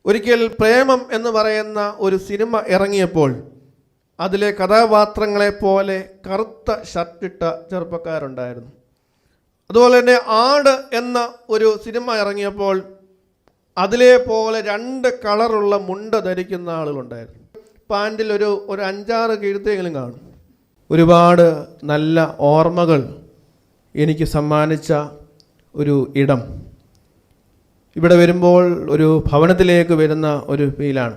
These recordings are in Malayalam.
ഒരിക്കൽ പ്രേമം എന്ന് പറയുന്ന ഒരു സിനിമ ഇറങ്ങിയപ്പോൾ അതിലെ കഥാപാത്രങ്ങളെ പോലെ കറുത്ത ഷർട്ടിട്ട ചെറുപ്പക്കാരുണ്ടായിരുന്നു. അതുപോലെ തന്നെ ആട് എന്ന ഒരു സിനിമ ഇറങ്ങിയപ്പോൾ അതിലെ പോലെ 2 കളറുള്ള മുണ്ട ധരിക്കുന്ന ആളുകളുണ്ടായിരുന്നു. പാൻറ്റിൽ ഒരു 5-6 കീഴ്ത്തെങ്കിലും കാണും. ഒരുപാട് നല്ല ഓർമ്മകൾ എനിക്ക് സമ്മാനിച്ച ഒരു ഇടം. ഇവിടെ വരുമ്പോൾ ഒരു ഭവനത്തിലേക്ക് വരുന്ന ഒരു ഫീലാണ്.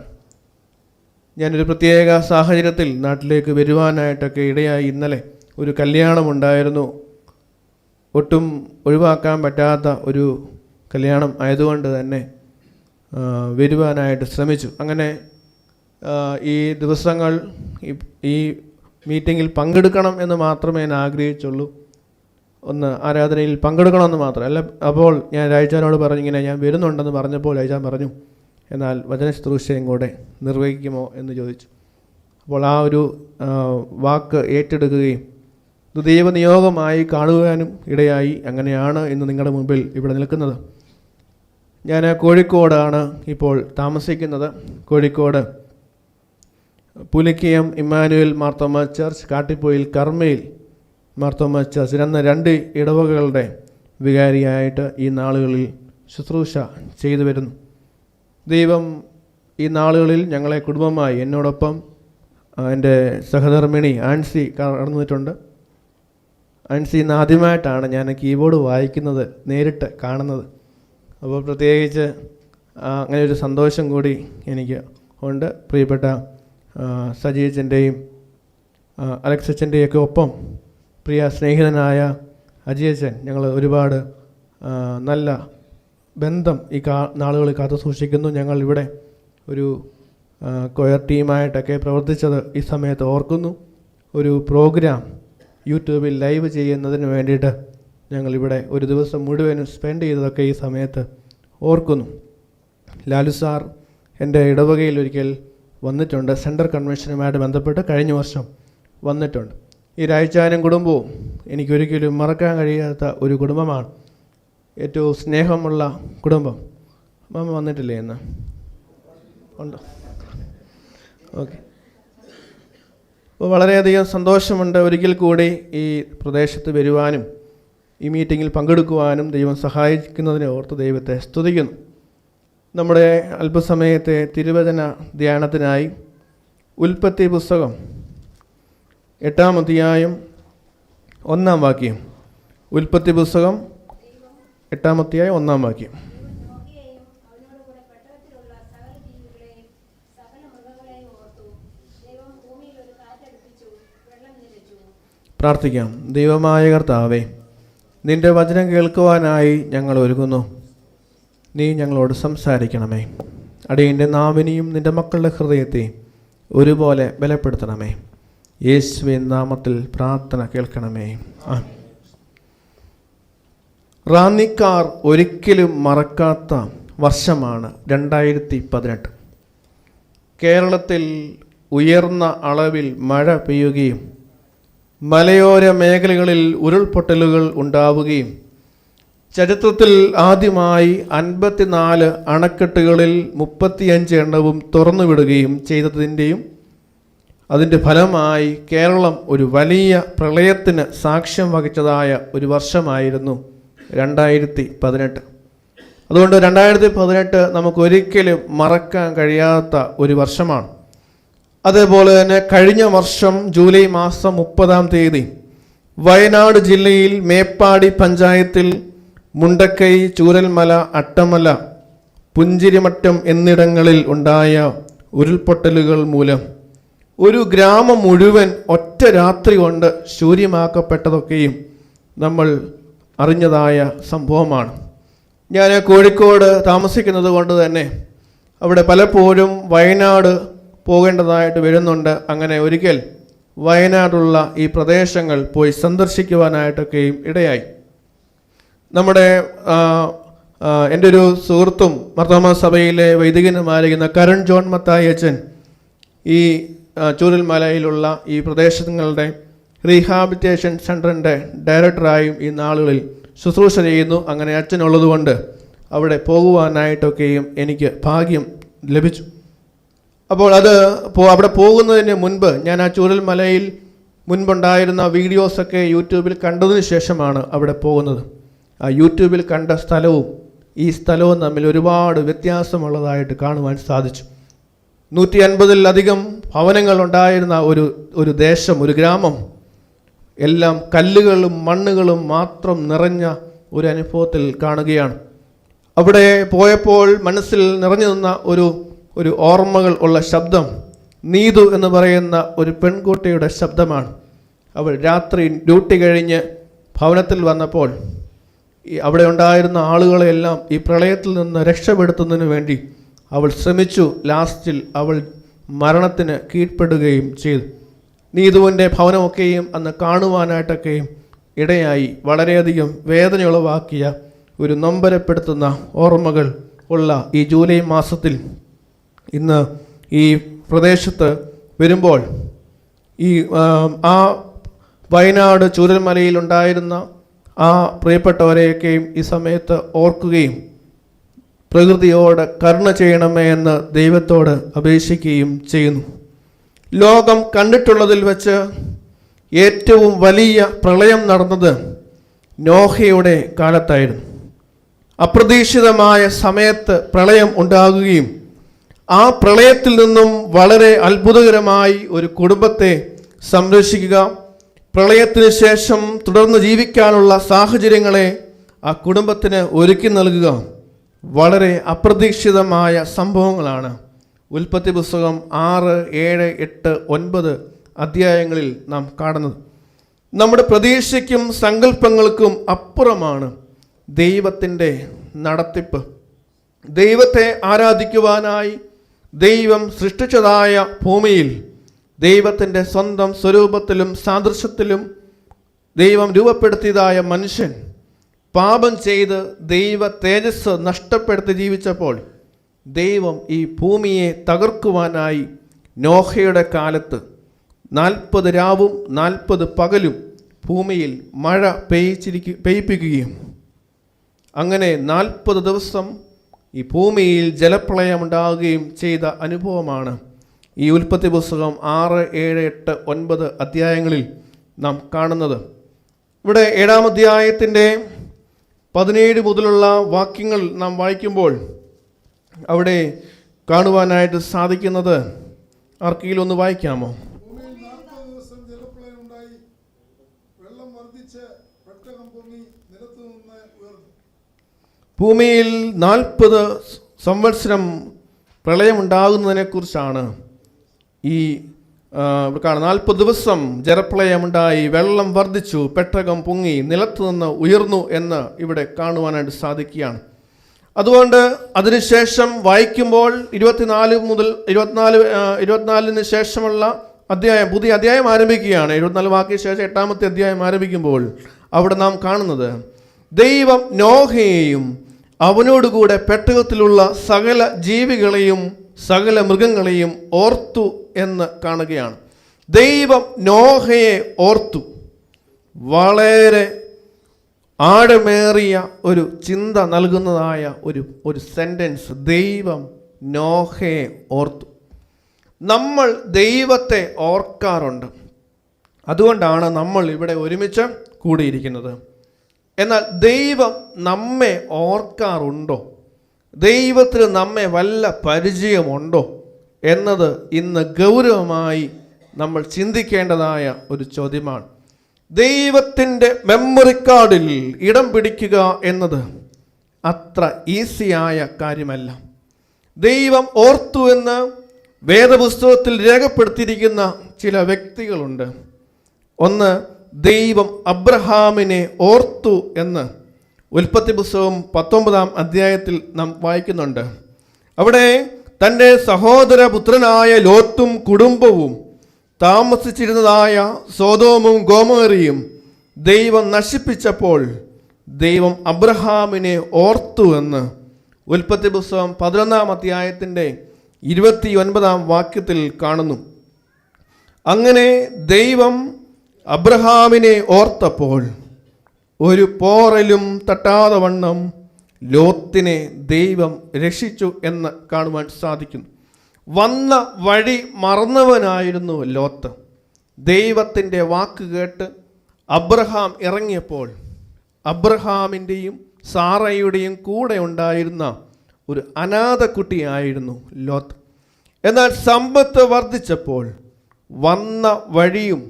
ഞാനൊരു പ്രത്യേക സാഹചര്യത്തിൽ നാട്ടിലേക്ക് വരുവാനായിട്ടൊക്കെ ഇടയായി. ഇന്നലെ ഒരു കല്യാണമുണ്ടായിരുന്നു. ഒട്ടും ഒഴിവാക്കാൻ പറ്റാത്ത ഒരു കല്യാണം ആയതുകൊണ്ട് തന്നെ വരുവാനായിട്ട് ശ്രമിച്ചു. അങ്ങനെ ഈ ദിവസങ്ങൾ ഈ മീറ്റിങ്ങിൽ പങ്കെടുക്കണം എന്ന് മാത്രമേ ഞാൻ ആഗ്രഹിച്ചുള്ളൂ. ഒന്ന് ആരാധനയിൽ പങ്കെടുക്കണമെന്ന് മാത്രം അല്ല. അപ്പോൾ ഞാൻ രാജാനോട് പറഞ്ഞു, ഇങ്ങനെ ഞാൻ വരുന്നുണ്ടെന്ന് പറഞ്ഞപ്പോൾ രാജാൻ പറഞ്ഞു, എന്നാൽ വചന ശുശ്രൂഷയും കൂടെ നിർവഹിക്കുമോ എന്ന് ചോദിച്ചു. അപ്പോൾ ആ ഒരു വാക്ക് ഏറ്റെടുക്കുകയും ഇത് ദൈവനിയോഗമായി കാണുവാനും ഇടയായി. അങ്ങനെയാണ് ഇന്ന് നിങ്ങളുടെ മുമ്പിൽ ഇവിടെ നിൽക്കുന്നത്. ഞാൻ കോഴിക്കോടാണ് ഇപ്പോൾ താമസിക്കുന്നത്. കോഴിക്കോട് പുലിക്കയം ഇമ്മാനുവൽ മാർത്തോമ ചർച്ച്, കാട്ടിപ്പോയിൽ കർമ്മയിൽ മാർത്തോമ ചർച്ച് എന്ന 2 ഇടവകകളുടെ വികാരിയായിട്ട് ഈ നാളുകളിൽ ശുശ്രൂഷ ചെയ്തു വരുന്നു. ദൈവം ഈ നാളുകളിൽ ഞങ്ങളെ കുടുംബമായി എന്നോടൊപ്പം എൻ്റെ സഹധർമ്മിണി ആൻസി കടന്നിട്ടുണ്ട്. ആൻസി ഇന്ന് ആദ്യമായിട്ടാണ് ഞാൻ കീബോർഡ് വായിക്കുന്നത് നേരിട്ട് കാണുന്നത്. അപ്പോൾ പ്രത്യേകിച്ച് അങ്ങനെ ഒരു സന്തോഷം കൂടി എനിക്ക് ഉണ്ട്. പ്രിയപ്പെട്ട സജീച്ചൻ്റെയും അലക്സച്ചൻ്റെയൊക്കെ ഒപ്പം പ്രിയ സ്നേഹിതനായ അജിയച്ചൻ, ഞങ്ങൾ ഒരുപാട് നല്ല ബന്ധം ഈ നാളുകളിൽ കാത്തു സൂക്ഷിക്കുന്നു. ഞങ്ങൾ ഇവിടെ ഒരു കൊയർ ടീമായിട്ടൊക്കെ പ്രവർത്തിച്ചത് ഈ സമയത്ത് ഓർക്കുന്നു. ഒരു പ്രോഗ്രാം യൂട്യൂബിൽ ലൈവ് ചെയ്യുന്നതിന് വേണ്ടിയിട്ട് ഞങ്ങളിവിടെ ഒരു ദിവസം മുഴുവനും സ്പെൻഡ് ചെയ്തതൊക്കെ ഈ സമയത്ത് ഓർക്കുന്നു. ലാലു സാർ എൻ്റെ ഇടവകയിൽ ഒരിക്കൽ വന്നിട്ടുണ്ട്. സെൻട്രൽ കൺവെൻഷനുമായിട്ട് ബന്ധപ്പെട്ട് കഴിഞ്ഞ വർഷം വന്നിട്ടുണ്ട്. ഈ രാജാനും കുടുംബവും എനിക്കൊരിക്കലും മറക്കാൻ കഴിയാത്ത ഒരു കുടുംബമാണ്. ഏറ്റവും സ്നേഹമുള്ള കുടുംബം. മാമ വന്നിട്ടില്ലേ എന്ന്? ഉണ്ടോ? ഓക്കെ. അപ്പോൾ വളരെയധികം സന്തോഷമുണ്ട് ഒരിക്കൽ കൂടി ഈ പ്രദേശത്ത് വരുവാനും ഈ മീറ്റിങ്ങിൽ പങ്കെടുക്കുവാനും ദൈവം സഹായിക്കുന്നതിനെ ഓർത്ത് ദൈവത്തെ സ്തുതിക്കുന്നു. നമ്മുടെ അല്പസമയത്തെ തിരുവചന ധ്യാനത്തിനായി ഉൽപ്പത്തി പുസ്തകം 8-ാം അധ്യായം 1-ാം വാക്യം. ഉൽപ്പത്തി പുസ്തകം 8-ാം അധ്യായം 1-ാം വാക്യം. പ്രാർത്ഥിക്കാം. ദൈവമായ കർത്താവേ, നിൻ്റെ വചനം കേൾക്കുവാനായി ഞങ്ങൾ ഒരുങ്ങുന്നു. നീ ഞങ്ങളോട് സംസാരിക്കണമേ. അടിയൻ്റെ നാവിനെയും നിൻ്റെ മക്കളുടെ ഹൃദയത്തെയും ഒരുപോലെ ബലപ്പെടുത്തണമേ. യേശുവിൻ നാമത്തിൽ പ്രാർത്ഥന കേൾക്കണമേ. റാന്നിക്കാർ ഒരിക്കലും മറക്കാത്ത വർഷമാണ് 2018. കേരളത്തിൽ ഉയർന്ന അളവിൽ മഴ പെയ്യുകയും മലയോര മേഖലകളിൽ ഉരുൾപൊട്ടലുകൾ ഉണ്ടാവുകയും ചരിത്രത്തിൽ ആദ്യമായി 54 അണക്കെട്ടുകളിൽ 35 എണ്ണവും തുറന്നുവിടുകയും ചെയ്തതിൻ്റെയും അതിൻ്റെ ഫലമായി കേരളം ഒരു വലിയ പ്രളയത്തിന് സാക്ഷ്യം വഹിച്ചതായ ഒരു വർഷമായിരുന്നു 2018. അതുകൊണ്ട് 2018 നമുക്കൊരിക്കലും മറക്കാൻ കഴിയാത്ത ഒരു വർഷമാണ്. അതേപോലെ തന്നെ കഴിഞ്ഞ വർഷം ജൂലൈ മാസം 30-ാം തീയതി വയനാട് ജില്ലയിൽ മേപ്പാടി പഞ്ചായത്തിൽ മുണ്ടക്കൈ, ചൂരൽമല, അട്ടമല, പുഞ്ചിരിമറ്റം എന്നിടങ്ങളിൽ ഉണ്ടായ ഉരുൾപൊട്ടലുകൾ മൂലം ഒരു ഗ്രാമം മുഴുവൻ ഒറ്റ രാത്രി കൊണ്ട് ശൂന്യമാക്കപ്പെട്ടതൊക്കെയും നമ്മൾ അറിഞ്ഞതായ സംഭവമാണ്. ഞാൻ കോഴിക്കോട് താമസിക്കുന്നത് കൊണ്ട് തന്നെ അവിടെ പലപ്പോഴും വയനാട് പോകേണ്ടതായിട്ട് വരുന്നുണ്ട്. അങ്ങനെ ഒരിക്കൽ വയനാടുള്ള ഈ പ്രദേശങ്ങൾ പോയി സന്ദർശിക്കുവാനായിട്ടൊക്കെയും ഇടയായി. നമ്മുടെ എൻ്റെ ഒരു സുഹൃത്തും മാർത്തോമാ സഭയിലെ വൈദികനുമായിരിക്കുന്ന കരൺ ജോൺ മത്തായി അച്ഛൻ ഈ ചൂരൽമലയിലുള്ള ഈ പ്രദേശങ്ങളുടെ റീഹാബിറ്റേഷൻ സെൻറ്ററിൻ്റെ ഡയറക്ടറായും ഈ നാളുകളിൽ ശുശ്രൂഷ ചെയ്യുന്നു. അങ്ങനെ അച്ഛനുള്ളതുകൊണ്ട് അവിടെ പോകുവാനായിട്ടൊക്കെയും എനിക്ക് ഭാഗ്യം ലഭിച്ചു. അപ്പോൾ അവിടെ പോകുന്നതിന് മുൻപ് ഞാൻ ആ ചൂരൽമലയിൽ മുൻപുണ്ടായിരുന്ന വീഡിയോസൊക്കെ യൂട്യൂബിൽ കണ്ടതിന് ശേഷമാണ് അവിടെ പോകുന്നത്. ആ യൂട്യൂബിൽ കണ്ട സ്ഥലവും ഈ സ്ഥലവും തമ്മിൽ ഒരുപാട് വ്യത്യാസമുള്ളതായിട്ട് കാണുവാൻ സാധിച്ചു. 150-ലധികം ഭവനങ്ങൾ ഉണ്ടായിരുന്ന ഒരു ദേശം, ഒരു ഗ്രാമം, എല്ലാം കല്ലുകളും മണ്ണുകളും മാത്രം നിറഞ്ഞ ഒരു അനുഭവത്തിൽ കാണുകയാണ്. അവിടെ പോയപ്പോൾ മനസ്സിൽ നിറഞ്ഞു നിന്ന ഒരു ഓർമ്മകൾ ഉള്ള ശബ്ദം നീതു എന്ന് പറയുന്ന ഒരു പെൺകുട്ടിയുടെ ശബ്ദമാണ്. അവൾ രാത്രി ഡ്യൂട്ടി കഴിഞ്ഞ് ഭവനത്തിൽ വന്നപ്പോൾ അവിടെ ഉണ്ടായിരുന്ന ആളുകളെല്ലാം ഈ പ്രളയത്തിൽ നിന്ന് രക്ഷപ്പെടുത്തുന്നതിന് വേണ്ടി അവൾ ശ്രമിച്ചു. ലാസ്റ്റിൽ അവൾ മരണത്തിന് കീഴ്പ്പെടുകയും ചെയ്തു. നീതുവിൻ്റെ ഭവനമൊക്കെയും അന്ന് കാണുവാനായിട്ടൊക്കെയും ഇടയായി. വളരെയധികം വേദനയുളവാക്കിയ ഒരു നൊമ്പരപ്പെടുത്തുന്ന ഓർമ്മകൾ ഉള്ള ഈ ജൂലൈ മാസത്തിൽ ഇന്ന് ഈ പ്രദേശത്ത് വരുമ്പോൾ ആ വയനാട് ചൂരൽമലയിൽ ഉണ്ടായിരുന്ന ആ പ്രിയപ്പെട്ടവരെയൊക്കെയും ഈ സമയത്ത് ഓർക്കുകയും പ്രകൃതിയോട് കരുണ ചെയ്യണമേ എന്ന് ദൈവത്തോട് അപേക്ഷിക്കുകയും ചെയ്യുന്നു. ലോകം കണ്ടിട്ടുള്ളതിൽ വെച്ച് ഏറ്റവും വലിയ പ്രളയം നടന്നത് നോഹയുടെ കാലത്തായിരുന്നു. അപ്രതീക്ഷിതമായ സമയത്ത് പ്രളയം ഉണ്ടാകുകയും ആ പ്രളയത്തിൽ നിന്നും വളരെ അത്ഭുതകരമായി ഒരു കുടുംബത്തെ സംരക്ഷിക്കുക, പ്രളയത്തിന് ശേഷം തുടർന്ന് ജീവിക്കാനുള്ള സാഹചര്യങ്ങളെ ആ കുടുംബത്തിന് ഒരുക്കി നൽകുക, വളരെ അപ്രതീക്ഷിതമായ സംഭവങ്ങളാണ് ഉൽപ്പത്തി പുസ്തകം 6, 7, 8, 9 അധ്യായങ്ങളിൽ നാം കാണുന്നത്. നമ്മുടെ പ്രതീക്ഷയ്ക്കും സങ്കല്പങ്ങൾക്കും അപ്പുറമാണ് ദൈവത്തിൻ്റെ നടത്തിപ്പ്. ദൈവത്തെ ആരാധിക്കുവാനായി ദൈവം സൃഷ്ടിച്ചതായ ഭൂമിയിൽ ദൈവത്തിൻ്റെ സ്വന്തം സ്വരൂപത്തിലും സാദൃശ്യത്തിലും ദൈവം രൂപപ്പെടുത്തിയതായ മനുഷ്യൻ പാപം ചെയ്ത് ദൈവ തേജസ് നഷ്ടപ്പെടുത്തി ജീവിച്ചപ്പോൾ ദൈവം ഈ ഭൂമിയെ തകർക്കുവാനായി നോഹയുടെ കാലത്ത് 40 രാവും 40 പകലും ഭൂമിയിൽ മഴ പെയ്യിപ്പിക്കുകയും അങ്ങനെ 40 ദിവസം ഈ ഭൂമിയിൽ ജലപ്രളയമുണ്ടാകുകയും ചെയ്ത അനുഭവമാണ് ഈ ഉൽപ്പത്തി പുസ്തകം 6, 7, 8, 9 അധ്യായങ്ങളിൽ നാം കാണുന്നത്. ഇവിടെ 7-ാം അധ്യായത്തിൻ്റെ 17 മുതലുള്ള വാക്യങ്ങൾ നാം വായിക്കുമ്പോൾ അവിടെ കാണുവാനായിട്ട് സാധിക്കുന്നത്, ആർക്കെങ്കിലും ഒന്ന് വായിക്കാമോ? ഭൂമിയിൽ 40 സംവത്സരം പ്രളയമുണ്ടാകുന്നതിനെ കുറിച്ചാണ് ഈ കാണുന്നത്. 40 ദിവസം ജലപ്രളയമുണ്ടായി, വെള്ളം വർദ്ധിച്ചു, പെട്ടകം പൊങ്ങി, നിലത്തു നിന്ന് ഉയർന്നു എന്ന് ഇവിടെ കാണുവാനായിട്ട് സാധിക്കുകയാണ്. അതുകൊണ്ട് അതിനുശേഷം വായിക്കുമ്പോൾ 24 മുതൽ 24 ശേഷമുള്ള അധ്യായം, പുതിയ അധ്യായം ആരംഭിക്കുകയാണ്. 24 വാക്കിന് ശേഷം 8-ാമത്തെ അധ്യായം ആരംഭിക്കുമ്പോൾ അവിടെ നാം കാണുന്നത് ദൈവം നോഹയെയും അവനോടുകൂടെ പെട്ടകത്തിലുള്ള സകല ജീവികളെയും സകല മൃഗങ്ങളെയും ഓർത്തു എന്ന് കാണുകയാണ്. ദൈവം നോഹയെ ഓർത്തു. വളരെ ആഴമേറിയ ഒരു ചിന്ത നൽകുന്നതായ ഒരു സെൻറ്റൻസ്. ദൈവം നോഹയെ ഓർത്തു. നമ്മൾ ദൈവത്തെ ഓർക്കാറുണ്ട്, അതുകൊണ്ടാണ് നമ്മൾ ഇവിടെ ഒരുമിച്ച് കൂടിയിരിക്കുന്നത്. എന്നാൽ ദൈവം നമ്മെ ഓർക്കാറുണ്ടോ? ദൈവത്തിന് നമ്മെ വല്ല പരിചയമുണ്ടോ എന്നത് ഇന്ന് ഗൗരവമായി നമ്മൾ ചിന്തിക്കേണ്ടതായ ഒരു ചോദ്യമാണ്. ദൈവത്തിൻ്റെ മെമ്മറി കാർഡിൽ ഇടം പിടിക്കുക എന്നത് അത്ര ഈസിയായ കാര്യമല്ല. ദൈവം ഓർത്തു എന്ന് വേദപുസ്തകത്തിൽ രേഖപ്പെടുത്തിയിരിക്കുന്ന ചില വ്യക്തികളുണ്ട്. ഒന്ന്, ദൈവം അബ്രഹാമിനെ ഓർത്തു എന്ന് ഉൽപ്പത്തി പുസ്തകം 19-ാം അധ്യായത്തിൽ നാം വായിക്കുന്നുണ്ട്. അവിടെ തൻ്റെ സഹോദര പുത്രനായ ലോത്തും കുടുംബവും താമസിച്ചിരുന്നതായ സോദോമും ഗോമോരയും ദൈവം നശിപ്പിച്ചപ്പോൾ ദൈവം അബ്രഹാമിനെ ഓർത്തു എന്ന് ഉൽപ്പത്തി പുസ്തകം 11-ാം അധ്യായത്തിൻ്റെ 29-ാം വാക്യത്തിൽ കാണുന്നു. അങ്ങനെ ദൈവം അബ്രഹാമിനെ ഓർത്തപ്പോൾ ഒരു പോറലും തട്ടാതെ വണ്ണം ലോത്തിനെ ദൈവം രക്ഷിച്ചു എന്ന് കാണുവാൻ സാധിക്കുന്നു. വന്ന വഴി മറന്നവനായിരുന്നു ലോത്ത്. ദൈവത്തിൻ്റെ വാക്ക് കേട്ട് അബ്രഹാം ഇറങ്ങിയപ്പോൾ അബ്രഹാമിൻ്റെയും സാറയുടെയും കൂടെ ഉണ്ടായിരുന്ന ഒരു അനാഥ കുട്ടിയായിരുന്നു ലോത്ത്. എന്നാൽ സമ്പത്ത് വർദ്ധിച്ചപ്പോൾ വന്ന വഴിയും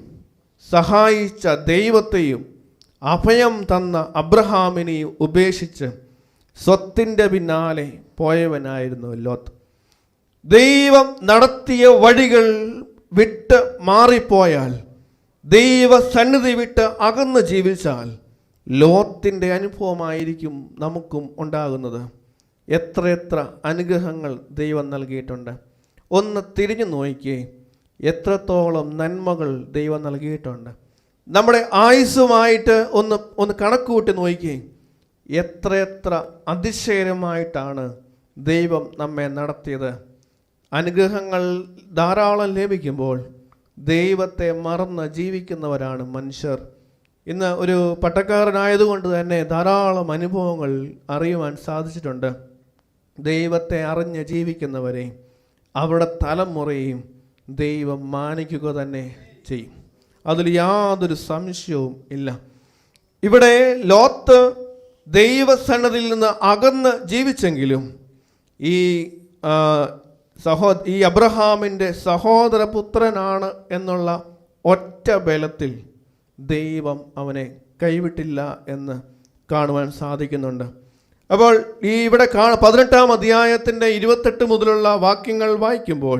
സഹായിച്ച ദൈവത്തെയും അഭയം തന്ന അബ്രഹാമിനെയും ഉപേക്ഷിച്ച് സ്വത്തിൻ്റെ പിന്നാലെ പോയവനായിരുന്നു ലോത്ത്. ദൈവം നടത്തിയ വഴികൾ വിട്ട് മാറിപ്പോയാൽ, ദൈവസന്നിധി വിട്ട് അകന്ന് ജീവിച്ചാൽ ലോത്തിൻ്റെ അനുഭവമായിരിക്കും നമുക്കും ഉണ്ടാകുന്നത്. എത്രയെത്ര അനുഗ്രഹങ്ങൾ ദൈവം നൽകിയിട്ടുണ്ട്. ഒന്ന് തിരിഞ്ഞു നോക്കിയേ, എത്രത്തോളം നന്മകൾ ദൈവം നൽകിയിട്ടുണ്ട്. നമ്മുടെ ആയുസ്സുമായിട്ട് ഒന്ന് കണക്ക് കൂട്ടി നോക്കിയേ, എത്രയെത്ര അതിശയകരമായിട്ടാണ് ദൈവം നമ്മെ നടത്തിയത്. അനുഗ്രഹങ്ങൾ ധാരാളം ലഭിക്കുമ്പോൾ ദൈവത്തെ മറന്ന് ജീവിക്കുന്നവരാണ് മനുഷ്യർ. ഇന്ന് ഒരു പട്ടക്കാരനായതുകൊണ്ട് തന്നെ ധാരാളം അനുഭവങ്ങൾ അറിയുവാൻ സാധിച്ചിട്ടുണ്ട്. ദൈവത്തെ അറിഞ്ഞ് ജീവിക്കുന്നവരെ അവരുടെ തലമുറയും ദൈവം മാനിക്കുക തന്നെ ചെയ്യും. അതിൽ യാതൊരു സംശയവും ഇല്ല. ഇവിടെ ലോത്ത് ദൈവസന്നിധിയിൽ നിന്ന് അകന്ന് ജീവിച്ചെങ്കിലും ഈ അബ്രഹാമിൻ്റെ സഹോദരപുത്രനാണ് എന്നുള്ള ഒറ്റ ബലത്തിൽ ദൈവം അവനെ കൈവിട്ടില്ല എന്ന് കാണുവാൻ സാധിക്കുന്നുണ്ട്. അപ്പോൾ ഇവിടെ 18-ാം അധ്യായത്തിൻ്റെ 28 മുതലുള്ള വാക്യങ്ങൾ വായിക്കുമ്പോൾ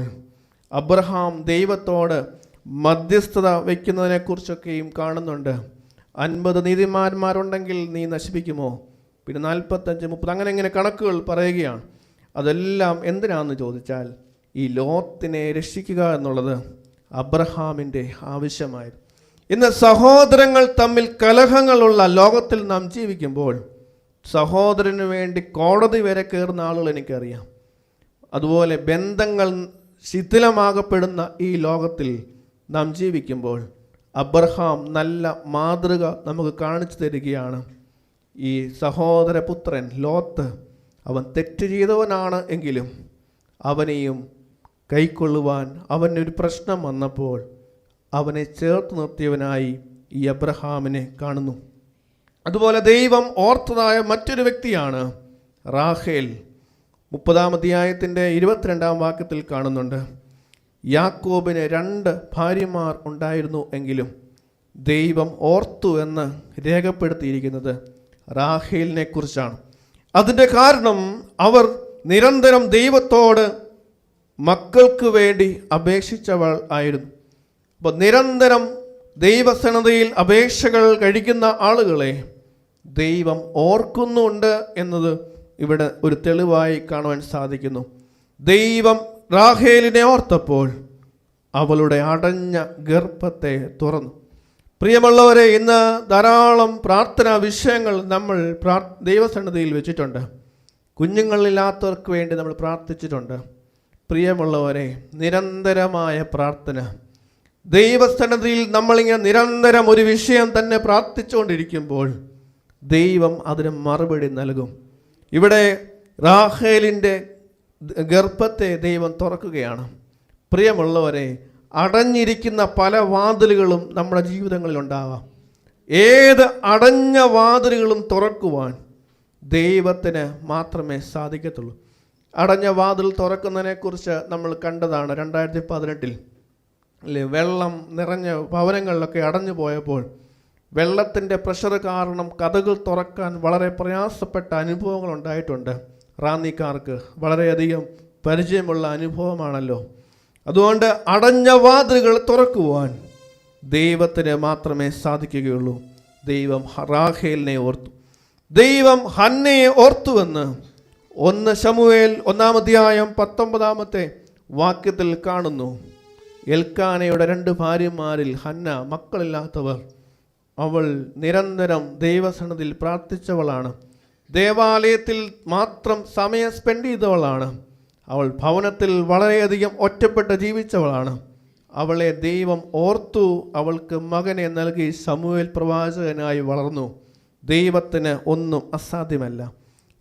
അബ്രഹാം ദൈവത്തോട് മധ്യസ്ഥത വയ്ക്കുന്നതിനെക്കുറിച്ചൊക്കെയും കാണുന്നുണ്ട്. 50 നീതിമാന്മാരുണ്ടെങ്കിൽ നീ നശിപ്പിക്കുമോ? പിന്നെ 45, 30 അങ്ങനെ കണക്കുകൾ പറയുകയാണ്. അതെല്ലാം എന്തിനാണെന്ന് ചോദിച്ചാൽ ഈ ലോത്തിനെ രക്ഷിക്കുക എന്നുള്ളത് അബ്രഹാമിൻ്റെ ആവശ്യമായിരുന്നു. ഇന്ന് സഹോദരങ്ങൾ തമ്മിൽ കലഹങ്ങളുള്ള ലോകത്തിൽ നാം ജീവിക്കുമ്പോൾ സഹോദരന് വേണ്ടി കോടതി വരെ കയറുന്ന ആളുകൾ എനിക്കറിയാം. അതുപോലെ ബന്ധങ്ങൾ ശിഥിലമാകപ്പെടുന്ന ഈ ലോകത്തിൽ നാം ജീവിക്കുമ്പോൾ അബ്രഹാം നല്ല മാതൃക നമുക്ക് കാണിച്ചു തരികയാണ്. ഈ സഹോദരപുത്രൻ ലോത്ത്, അവൻ തെറ്റ് ചെയ്തവനാണ് എങ്കിലും അവനെയും കൈക്കൊള്ളുവാൻ അവനൊരു പ്രശ്നം വന്നപ്പോൾ അവനെ ചേർത്ത് നിർത്തിയവനായി ഈ അബ്രഹാമിനെ കാണുന്നു. അതുപോലെ ദൈവം ഓർത്തതായ മറ്റൊരു വ്യക്തിയാണ് റാഹേൽ. 30-ാം അധ്യായത്തിൻ്റെ 22-ാം വാക്യത്തിൽ കാണുന്നുണ്ട്, യാക്കോബിന് 2 ഭാര്യമാർ ഉണ്ടായിരുന്നു എങ്കിലും ദൈവം ഓർത്തു എന്ന് രേഖപ്പെടുത്തിയിരിക്കുന്നത് റാഹേലിനെ കുറിച്ചാണ്. അതിൻ്റെ കാരണം അവർ നിരന്തരം ദൈവത്തോട് മക്കൾക്ക് വേണ്ടി അപേക്ഷിച്ചവൾ ആയിരുന്നു. അപ്പോൾ നിരന്തരം ദൈവസന്നിധിയിൽ അപേക്ഷകൾ കഴിക്കുന്ന ആളുകളെ ദൈവം ഓർക്കുന്നുണ്ട് എന്നത് ഇവിടെ ഒരു തെളിവായി കാണുവാൻ സാധിക്കുന്നു. ദൈവം റാഹേലിനെ ഓർത്തപ്പോൾ അവളുടെ അടഞ്ഞ ഗർഭത്തെ തുറന്നു. പ്രിയമുള്ളവരെ, ഇന്ന് ധാരാളം പ്രാർത്ഥനാ വിഷയങ്ങൾ നമ്മൾ ദൈവസന്നിധിയിൽ വെച്ചിട്ടുണ്ട്. കുഞ്ഞുങ്ങളില്ലാത്തവർക്ക് വേണ്ടി നമ്മൾ പ്രാർത്ഥിച്ചിട്ടുണ്ട്. പ്രിയമുള്ളവരെ, നിരന്തരമായ പ്രാർത്ഥന, ദൈവസന്നിധിയിൽ നമ്മളിങ്ങനെ നിരന്തരം ഒരു വിഷയം തന്നെ പ്രാർത്ഥിച്ചുകൊണ്ടിരിക്കുമ്പോൾ ദൈവം അതിന് മറുപടി നൽകും. ഇവിടെ റാഹേലിൻ്റെ ഗർഭത്തെ ദൈവം തുറക്കുകയാണ്. പ്രിയമുള്ളവരെ, അടഞ്ഞിരിക്കുന്ന പല വാതിലുകളും നമ്മുടെ ജീവിതങ്ങളിൽ ഉണ്ടാവാം. ഏത് അടഞ്ഞ വാതിലുകളും തുറക്കുവാൻ ദൈവത്തിന് മാത്രമേ സാധിക്കത്തുള്ളൂ. അടഞ്ഞ വാതിൽ തുറക്കുന്നതിനെക്കുറിച്ച് നമ്മൾ കണ്ടതാണ് 2018 അല്ലേ. വെള്ളം നിറഞ്ഞ ഭവനങ്ങളിലൊക്കെ അടഞ്ഞു പോയപ്പോൾ വെള്ളത്തിൻ്റെ പ്രഷർ കാരണം കതകൾ തുറക്കാൻ വളരെ പ്രയാസപ്പെട്ട അനുഭവങ്ങൾ ഉണ്ടായിട്ടുണ്ട്. റാന്നിക്കാർക്ക് വളരെയധികം പരിചയമുള്ള അനുഭവമാണല്ലോ. അതുകൊണ്ട് അടഞ്ഞ വാതിലുകൾ തുറക്കുവാൻ ദൈവത്തിന് മാത്രമേ സാധിക്കുകയുള്ളൂ. ദൈവം റാഹേലിനെ ഓർത്തു, ദൈവം ഹന്നയെ ഓർത്തുവെന്ന് 1 ശമൂവേൽ 1-ാം അധ്യായം 19-ാമത്തെ വാക്യത്തിൽ കാണുന്നു. എൽക്കാനയുടെ 2 ഭാര്യമാരിൽ ഹന്ന മക്കളില്ലാത്തവർ. അവൾ നിരന്തരം ദൈവസന്നിധിയിൽ പ്രാർത്ഥിച്ചവളാണ്. ദേവാലയത്തിൽ മാത്രം സമയം സ്പെൻഡ് ചെയ്തവളാണ്. അവൾ ഭവനത്തിൽ വളരെയധികം ഒറ്റപ്പെട്ട് ജീവിച്ചവളാണ്. അവളെ ദൈവം ഓർത്തു, അവൾക്ക് മകനെ നൽകി ശമൂവേൽ പ്രവാചകനായി വളർന്നു. ദൈവത്തിന് ഒന്നും അസാധ്യമല്ല.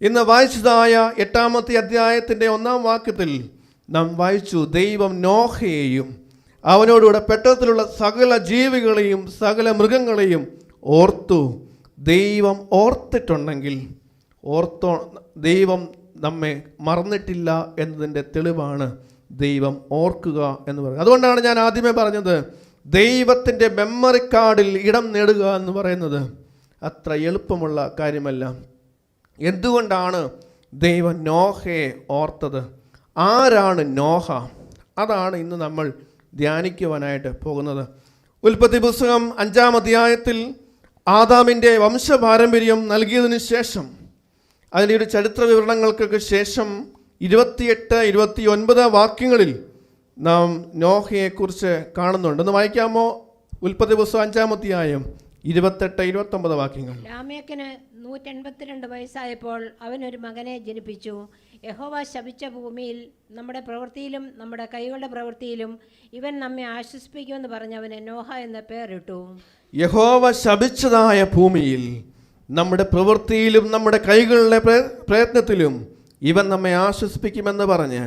ഇന്ന് വായിച്ചതായ 8-ാമത്തെ അധ്യായത്തിൻ്റെ 1-ാം വാക്യത്തിൽ നാം വായിച്ചു, ദൈവം നോഹയെയും അവനോടുകൂടെ പെട്ടകത്തിലുള്ള സകല ജീവികളെയും സകല മൃഗങ്ങളെയും ഓർത്തു. ദൈവം ഓർത്തിട്ടുണ്ടെങ്കിൽ ദൈവം നമ്മെ മറന്നിട്ടില്ല എന്നതിൻ്റെ തെളിവാണ് ദൈവം ഓർക്കുക എന്ന് പറയുന്നത്. അതുകൊണ്ടാണ് ഞാൻ ആദ്യമേ പറഞ്ഞത്, ദൈവത്തിൻ്റെ മെമ്മറി കാർഡിൽ ഇടം നേടുക എന്ന് പറയുന്നത് അത്ര എളുപ്പമുള്ള കാര്യമല്ല. എന്തുകൊണ്ടാണ് ദൈവം നോഹയെ ഓർത്തത്? ആരാണ് നോഹ? അതാണ് ഇന്ന് നമ്മൾ ധ്യാനിക്കുവാനായിട്ട് പോകുന്നത്. ഉൽപ്പത്തി പുസ്തകം 5-ാം അധ്യായത്തിൽ ആദാമിൻ്റെ വംശപാരമ്പര്യം നൽകിയതിന് ശേഷം, അതിൻ്റെ ഒരു ചരിത്ര വിവരണങ്ങൾക്കൊക്കെ ശേഷം 28-29 വാക്യങ്ങളിൽ നാം നോഹയെക്കുറിച്ച് കാണുന്നുണ്ട്. ഒന്ന് വായിക്കാമോ? ഉൽപ്പത്തി പുസ്തകം 5-ാം അധ്യായം 28-29 വാക്യങ്ങൾ. ലാമേക്കിന് 182 വയസ്സായപ്പോൾ അവനൊരു മകനെ ജനിപ്പിച്ചു. യഹോവ ശപിച്ച ഭൂമിയിൽ നമ്മുടെ പ്രവൃത്തിയിലും നമ്മുടെ കൈകളുടെ പ്രവൃത്തിയിലും ഇവൻ നമ്മെ ആശ്വസിപ്പിക്കുമെന്ന് പറഞ്ഞ് അവന് നോഹ എന്ന പേരിട്ടു. യഹോവ ശപിച്ചതായ ഭൂമിയിൽ നമ്മുടെ പ്രവൃത്തിയിലും നമ്മുടെ കൈകളുടെ പ്രയത്നത്തിലും ഇവൻ നമ്മെ ആശ്വസിപ്പിക്കുമെന്ന് പറഞ്ഞ്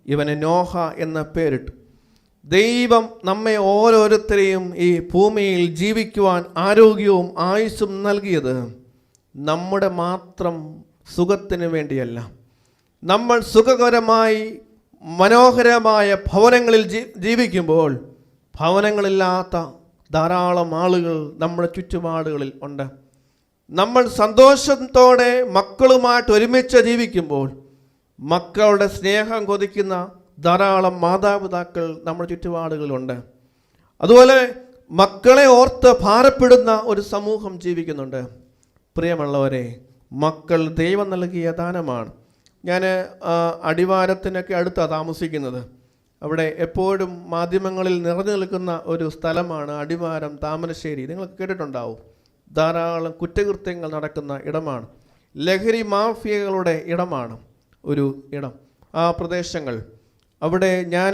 ഇവന് നോഹ എന്ന പേരിട്ടു. ദൈവം നമ്മെ ഓരോരുത്തരെയും ഈ ഭൂമിയിൽ ജീവിക്കുവാൻ ആരോഗ്യവും ആയുസ്സും നൽകിയത് നമ്മുടെ മാത്രം സുഖത്തിന് വേണ്ടിയല്ല. നമ്മൾ സുഖകരമായി മനോഹരമായ ഭവനങ്ങളിൽ ജീവിക്കുമ്പോൾ ഭവനങ്ങളില്ലാത്ത ധാരാളം ആളുകൾ നമ്മുടെ ചുറ്റുപാടുകളിൽ ഉണ്ട്. നമ്മൾ സന്തോഷത്തോടെ മക്കളുമായിട്ട് ഒരുമിച്ച് ജീവിക്കുമ്പോൾ മക്കളുടെ സ്നേഹം കൊതിക്കുന്ന ധാരാളം മാതാപിതാക്കൾ നമ്മുടെ ചുറ്റുപാടുകളിലുണ്ട്. അതുപോലെ മക്കളെ ഓർത്ത് ഭാരപ്പെടുന്ന ഒരു സമൂഹം ജീവിക്കുന്നുണ്ട്. പ്രിയമുള്ളവരെ, മക്കൾ ദൈവം നൽകിയ ദാനമാണ്. ഞാൻ അടിവാരത്തിനൊക്കെ അടുത്താണ് താമസിക്കുന്നത്. അവിടെ എപ്പോഴും മാധ്യമങ്ങളിൽ നിറഞ്ഞു നിൽക്കുന്ന ഒരു സ്ഥലമാണ് അടിവാരം, താമരശ്ശേരി. നിങ്ങൾക്ക് കേട്ടിട്ടുണ്ടാവും. ധാരാളം കുറ്റകൃത്യങ്ങൾ നടക്കുന്ന ഇടമാണ്. ലഹരി മാഫിയകളുടെ ഇടമാണ് ഒരു ഇടം. ആ പ്രദേശങ്ങൾ, അവിടെ ഞാൻ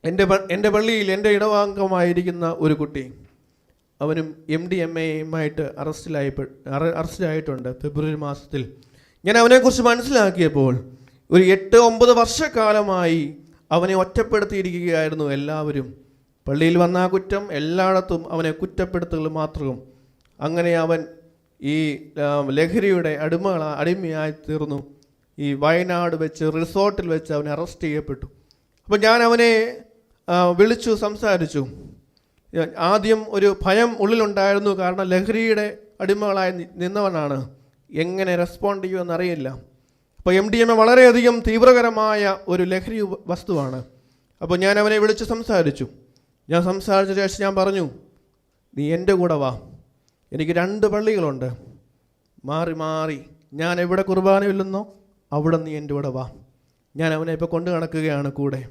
എൻ്റെ പള്ളിയിൽ എൻ്റെ ഇടവാംഗമായിരിക്കുന്ന ഒരു കുട്ടി, അവനും MDMA-യുമായിട്ട് അറസ്റ്റിലായിട്ടുണ്ട്. ഫെബ്രുവരി മാസത്തിൽ ഞാൻ അവനെക്കുറിച്ച് മനസ്സിലാക്കിയപ്പോൾ ഒരു 8-9 വർഷക്കാലമായി അവനെ ഒറ്റപ്പെടുത്തിയിരിക്കുകയായിരുന്നു എല്ലാവരും. പള്ളിയിൽ വന്ന ആ കുറ്റം, എല്ലായിടത്തും അവനെ കുറ്റപ്പെടുത്തുകൾ മാത്രവും. അങ്ങനെ അവൻ ഈ ലഹരിയുടെ അടിമയായി തീർന്നു. ഈ വയനാട് വെച്ച് റിസോർട്ടിൽ വെച്ച് അവനെ അറസ്റ്റ് ചെയ്യപ്പെട്ടു. അപ്പോൾ ഞാൻ അവനെ വിളിച്ചു സംസാരിച്ചു. ആദ്യം ഒരു ഭയം ഉള്ളിലുണ്ടായിരുന്നു. കാരണം ലഹരിയുടെ അടിമകളായി നിന്നവനാണ്, എങ്ങനെ റെസ്പോണ്ട് ചെയ്യുമെന്നറിയില്ല. അപ്പോൾ MDMA വളരെയധികം തീവ്രകരമായ ഒരു ലഹരി വസ്തുവാണ്. അപ്പോൾ ഞാൻ അവനെ വിളിച്ച് സംസാരിച്ചു. ഞാൻ സംസാരിച്ച ശേഷം ഞാൻ പറഞ്ഞു, നീ എൻ്റെ കൂടെ വാ, എനിക്ക് 2 പള്ളികളുണ്ട്, മാറി മാറി ഞാൻ എവിടെ കുർബാനയില്ലെന്നോ അവിടെ നീ എൻ്റെ കൂടെ വാ. ഞാൻ അവനെ ഇപ്പോൾ കൊണ്ടു നടക്കുകയാണ് കൂടെ.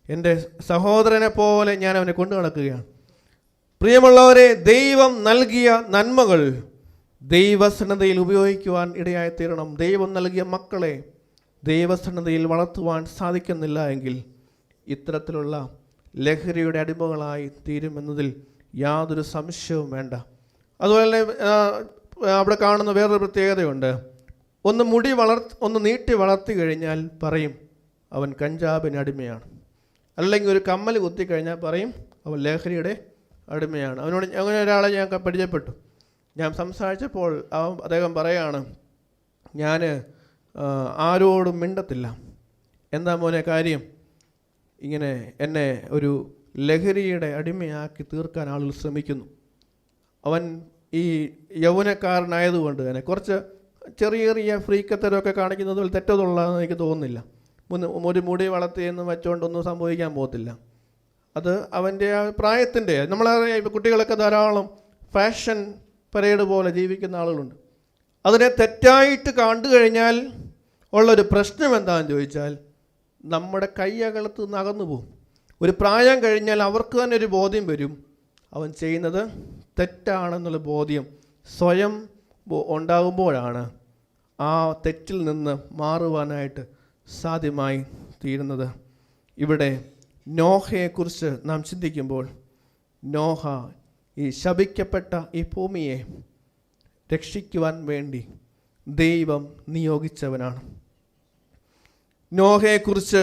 എൻ്റെ സഹോദരനെ പോലെ ഞാൻ അവനെ കൊണ്ടു നടക്കുകയാണ്. പ്രിയമുള്ളവരെ, ദൈവം നൽകിയ നന്മകൾ ദൈവസന്നദ്ധയിൽ ഉപയോഗിക്കുവാൻ ഇടയായിത്തീരണം. ദൈവം നൽകിയ മക്കളെ ദൈവസന്നദ്ധയിൽ വളർത്തുവാൻ സാധിക്കുന്നില്ല എങ്കിൽ ഇത്തരത്തിലുള്ള ലഹരിയുടെ അടിമകളായി തീരുമെന്നതിൽ യാതൊരു സംശയവും വേണ്ട. അതുപോലെ തന്നെ അവിടെ കാണുന്ന വേറൊരു പ്രത്യേകതയുണ്ട്. ഒന്ന് നീട്ടി വളർത്തി കഴിഞ്ഞാൽ പറയും അവൻ കഞ്ചാവിന് അടിമയാണ്. അല്ലെങ്കിൽ ഒരു കമ്മൽ കുത്തിക്കഴിഞ്ഞാൽ പറയും അവൻ ലഹരിയുടെ അടിമയാണ്. അങ്ങനെ ഒരാളെ ഞാൻ പരിചയപ്പെട്ടു. ഞാൻ സംസാരിച്ചപ്പോൾ അദ്ദേഹം പറയാണ്, ഞാൻ ആരോടും മിണ്ടത്തില്ല. എന്താ മോനെ കാര്യം? ഇങ്ങനെ എന്നെ ഒരു ലഹരിയുടെ അടിമയാക്കി തീർക്കാൻ ആളുകൾ ശ്രമിക്കുന്നു. അവൻ ഈ യൗവനക്കാരനായതുകൊണ്ട് തന്നെ കുറച്ച് ചെറിയ ചെറിയ ഫ്രീക്കത്തരമൊക്കെ കാണിക്കുന്നതിൽ തെറ്റതുള്ളതെന്ന് എനിക്ക് തോന്നുന്നില്ല. ഒരു മുടി വളർത്തിയെന്ന് വെച്ചുകൊണ്ടൊന്നും സംഭവിക്കാൻ പോകത്തില്ല. അത് അവൻ്റെ ആ പ്രായത്തിൻ്റെ, നമ്മളറിയാം ഇപ്പോൾ കുട്ടികളൊക്കെ ധാരാളം ഫാഷൻ പരേഡ് പോലെ ജീവിക്കുന്ന ആളുകളുണ്ട്. അതിനെ തെറ്റായിട്ട് കണ്ടു കഴിഞ്ഞാൽ ഉള്ളൊരു പ്രശ്നം എന്താണെന്ന് ചോദിച്ചാൽ നമ്മുടെ കൈയകലത്ത് നിന്ന് അകന്നു പോകും. ഒരു പ്രായം കഴിഞ്ഞാൽ അവർക്ക് തന്നെ ഒരു ബോധ്യം വരും, അവൻ ചെയ്യുന്നത് തെറ്റാണെന്നുള്ള ബോധ്യം സ്വയം ഉണ്ടാകുമ്പോഴാണ് ആ തെറ്റിൽ നിന്ന് മാറുവാനായിട്ട് സാധ്യമായി തീരുന്നത്. ഇവിടെ നോഹയെക്കുറിച്ച് നാം ചിന്തിക്കുമ്പോൾ, നോഹ ഈ ശപിക്കപ്പെട്ട ഈ ഭൂമിയെ രക്ഷിക്കുവാൻ വേണ്ടി ദൈവം നിയോഗിച്ചവനാണ്. നോഹയെക്കുറിച്ച്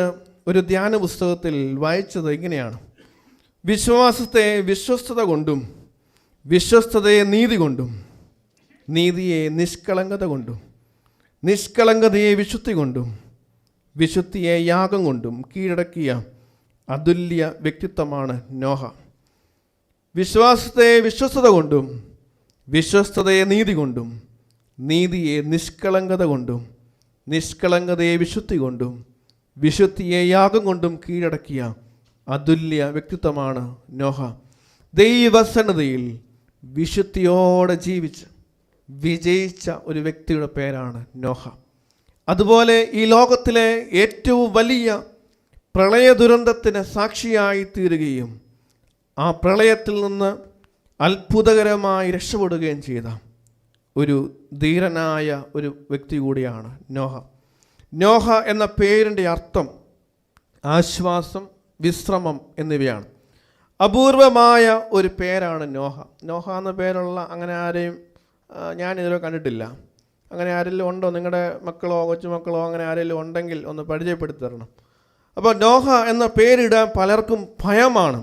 ഒരു ധ്യാന പുസ്തകത്തിൽ വായിച്ചത് ഇങ്ങനെയാണ്: വിശ്വാസത്തെ വിശ്വസ്തത കൊണ്ടും, വിശ്വസ്തതയെ നീതി കൊണ്ടും, നീതിയെ നിഷ്കളങ്കത കൊണ്ടും, നിഷ്കളങ്കതയെ വിശുദ്ധി കൊണ്ടും, വിശുദ്ധിയെ യാഗം കൊണ്ടും കീഴടക്കിയ അതുല്യ വ്യക്തിത്വമാണ് നോഹ. വിശ്വാസത്തെ വിശ്വസ്തത കൊണ്ടും, വിശ്വസ്തതയെ നീതി കൊണ്ടും, നീതിയെ നിഷ്കളങ്കത കൊണ്ടും, നിഷ്കളങ്കതയെ വിശുദ്ധി കൊണ്ടും, വിശുദ്ധിയെ യാഗം കൊണ്ടും കീഴടക്കിയ അതുല്യ വ്യക്തിത്വമാണ് നോഹ. ദൈവസന്നദ്ധയിൽ വിശുദ്ധിയോടെ ജീവിച്ച് വിജയിച്ച ഒരു വ്യക്തിയുടെ പേരാണ് നോഹ. അതുപോലെ ഈ ലോകത്തിലെ ഏറ്റവും വലിയ പ്രളയ ദുരന്തത്തിന് സാക്ഷിയായി തീരുകയും ആ പ്രളയത്തിൽ നിന്ന് അത്ഭുതകരമായി രക്ഷപ്പെടുകയും ചെയ്ത ഒരു ധീരനായ ഒരു വ്യക്തി കൂടിയാണ് നോഹ. നോഹ എന്ന പേരിൻ്റെ അർത്ഥം ആശ്വാസം, വിശ്രമം എന്നിവയാണ്. അപൂർവമായ ഒരു പേരാണ് നോഹ. നോഹ എന്ന പേരുള്ള അങ്ങനെ ആരെയും ഞാനിതുവരെ കണ്ടിട്ടില്ല. അങ്ങനെ ആരെങ്കിലും ഉണ്ടോ? നിങ്ങളുടെ മക്കളോ കൊച്ചുമക്കളോ അങ്ങനെ ആരെങ്കിലും ഉണ്ടെങ്കിൽ ഒന്ന് പരിചയപ്പെടുത്തി തരണം. അപ്പോൾ നോഹ എന്ന പേരിടാൻ പലർക്കും ഭയമാണ്.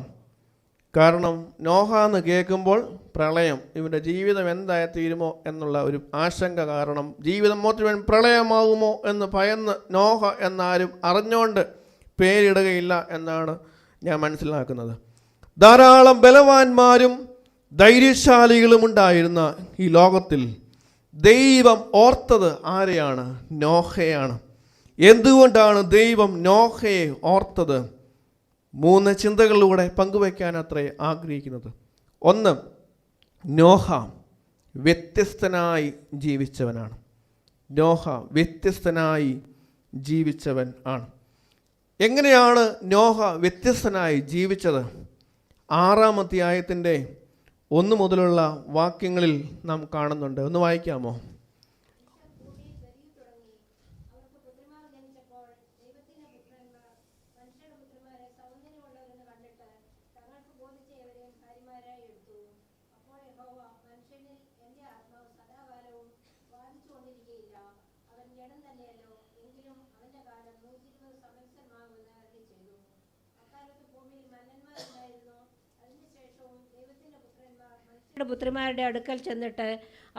കാരണം നോഹ എന്ന് കേൾക്കുമ്പോൾ പ്രളയം, ഇവൻ്റെ ജീവിതം എന്തായി തീരുമോ എന്നുള്ള ഒരു ആശങ്ക കാരണം ജീവിതം മുഴുവൻ പ്രളയമാകുമോ എന്ന് ഭയന്ന് നോഹ എന്നാരും അറിഞ്ഞുകൊണ്ട് പേരിടുകയില്ല എന്നാണ് ഞാൻ മനസ്സിലാക്കുന്നത്. ധാരാളം ബലവാന്മാരും ധൈര്യശാലികളും ഉണ്ടായിരുന്ന ഈ ലോകത്തിൽ ദൈവം ഓർത്തത് ആരെയാണ്? നോഹയാണ്. എന്തുകൊണ്ടാണ് ദൈവം നോഹയെ ഓർത്തത്? 3 ചിന്തകളിലൂടെ പങ്കുവയ്ക്കാൻ അത്രേ ആഗ്രഹിക്കുന്നത്. ഒന്ന്, നോഹ വ്യത്യസ്തനായി ജീവിച്ചവനാണ്. നോഹ വ്യത്യസ്തനായി ജീവിച്ചവൻ ആണ്. എങ്ങനെയാണ് നോഹ വ്യത്യസ്തനായി ജീവിച്ചത്? 6-ാം അധ്യായത്തിൻ്റെ 1 മുതലുള്ള വാക്യങ്ങളിൽ നാം കാണുന്നുണ്ട്. ഒന്ന് വായിക്കാമോ? പുത്രിമാരുടെ അടുക്കൽ ചെന്നിട്ട്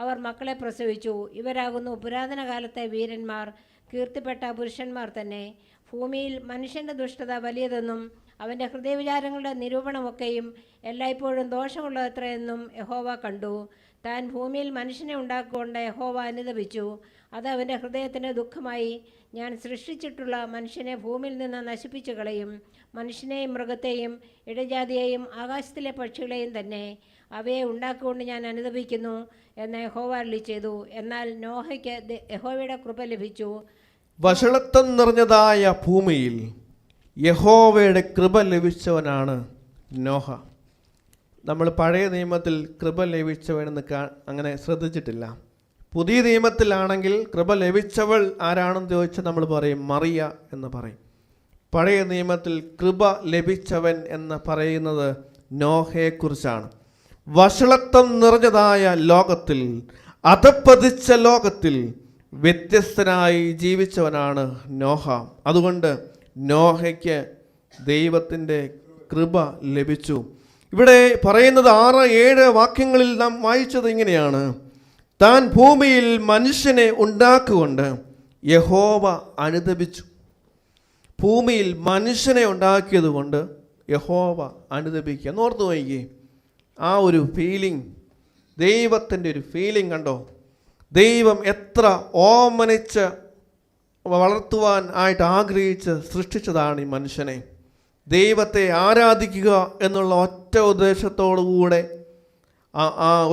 അവർ മക്കളെ പ്രസവിച്ചു. ഇവരാകുന്നു പുരാതന കാലത്തെ വീരന്മാർ, കീർത്തിപ്പെട്ട പുരുഷന്മാർ തന്നെ. ഭൂമിയിൽ മനുഷ്യൻ്റെ ദുഷ്ടത വലിയതെന്നും അവൻ്റെ ഹൃദയവിചാരങ്ങളുടെ നിരൂപണമൊക്കെയും എല്ലായ്പ്പോഴും ദോഷമുള്ളതെത്രയെന്നും യഹോവ കണ്ടു. താൻ ഭൂമിയിൽ മനുഷ്യനെ ഉണ്ടാക്കിക്കൊണ്ട് യഹോവ അനുതപിച്ചു. അത് അവൻ്റെ ഹൃദയത്തിന് ദുഃഖമായി. ഞാൻ സൃഷ്ടിച്ചിട്ടുള്ള മനുഷ്യനെ ഭൂമിയിൽ നിന്ന് നശിപ്പിച്ചു കളയും. മനുഷ്യനെയും മൃഗത്തെയും ഇടജാതിയെയും ആകാശത്തിലെ പക്ഷികളെയും തന്നെ അവയെ ഉണ്ടാക്കിക്കൊണ്ട് ഞാൻ അനുതപിക്കുന്നു എന്ന് യഹോവ അരുളിച്ചെയ്തു. എന്നാൽ നോഹയ്ക്ക് യഹോവയുടെ കൃപ ലഭിച്ചു. വഷളത്വം നിറഞ്ഞതായ ഭൂമിയിൽ യഹോവയുടെ കൃപ ലഭിച്ചവനാണ് നോഹ. നമ്മൾ പഴയ നിയമത്തിൽ കൃപ ലഭിച്ചവനെന്ന് അങ്ങനെ ശ്രദ്ധിച്ചിട്ടില്ല. പുതിയ നിയമത്തിലാണെങ്കിൽ കൃപ ലഭിച്ചവൾ ആരാണെന്ന് ചോദിച്ചാൽ നമ്മൾ പറയും മറിയ എന്ന് പറയും. പഴയ നിയമത്തിൽ കൃപ ലഭിച്ചവൻ എന്ന് പറയുന്നത് നോഹയെക്കുറിച്ചാണ്. വഷളത്വം നിറഞ്ഞതായ ലോകത്തിൽ, അധപ്പതിച്ച ലോകത്തിൽ വ്യത്യസ്തനായി ജീവിച്ചവനാണ് നോഹ. അതുകൊണ്ട് നോഹയ്ക്ക് ദൈവത്തിൻ്റെ കൃപ ലഭിച്ചു. ഇവിടെ പറയുന്നത് 6-7 വാക്യങ്ങളിൽ നാം വായിച്ചത് ഇങ്ങനെയാണ്: താൻ ഭൂമിയിൽ മനുഷ്യനെ ഉണ്ടാക്കുകൊണ്ട് യഹോവ അനുതപിച്ചു. ഭൂമിയിൽ മനുഷ്യനെ ഉണ്ടാക്കിയത് കൊണ്ട് യഹോവ അനുതപിക്കുക. ഓർത്തു നോക്കിയേ, ആ ഒരു ഫീലിംഗ്, ദൈവത്തിൻ്റെ ഒരു ഫീലിംഗ് കണ്ടോ? ദൈവം എത്ര ഓമനിച്ച് വളർത്തുവാൻ ആയിട്ട് ആഗ്രഹിച്ച് സൃഷ്ടിച്ചതാണ് ഈ മനുഷ്യനെ. ദൈവത്തെ ആരാധിക്കുക എന്നുള്ള ഒറ്റ ഉദ്ദേശത്തോടുകൂടെ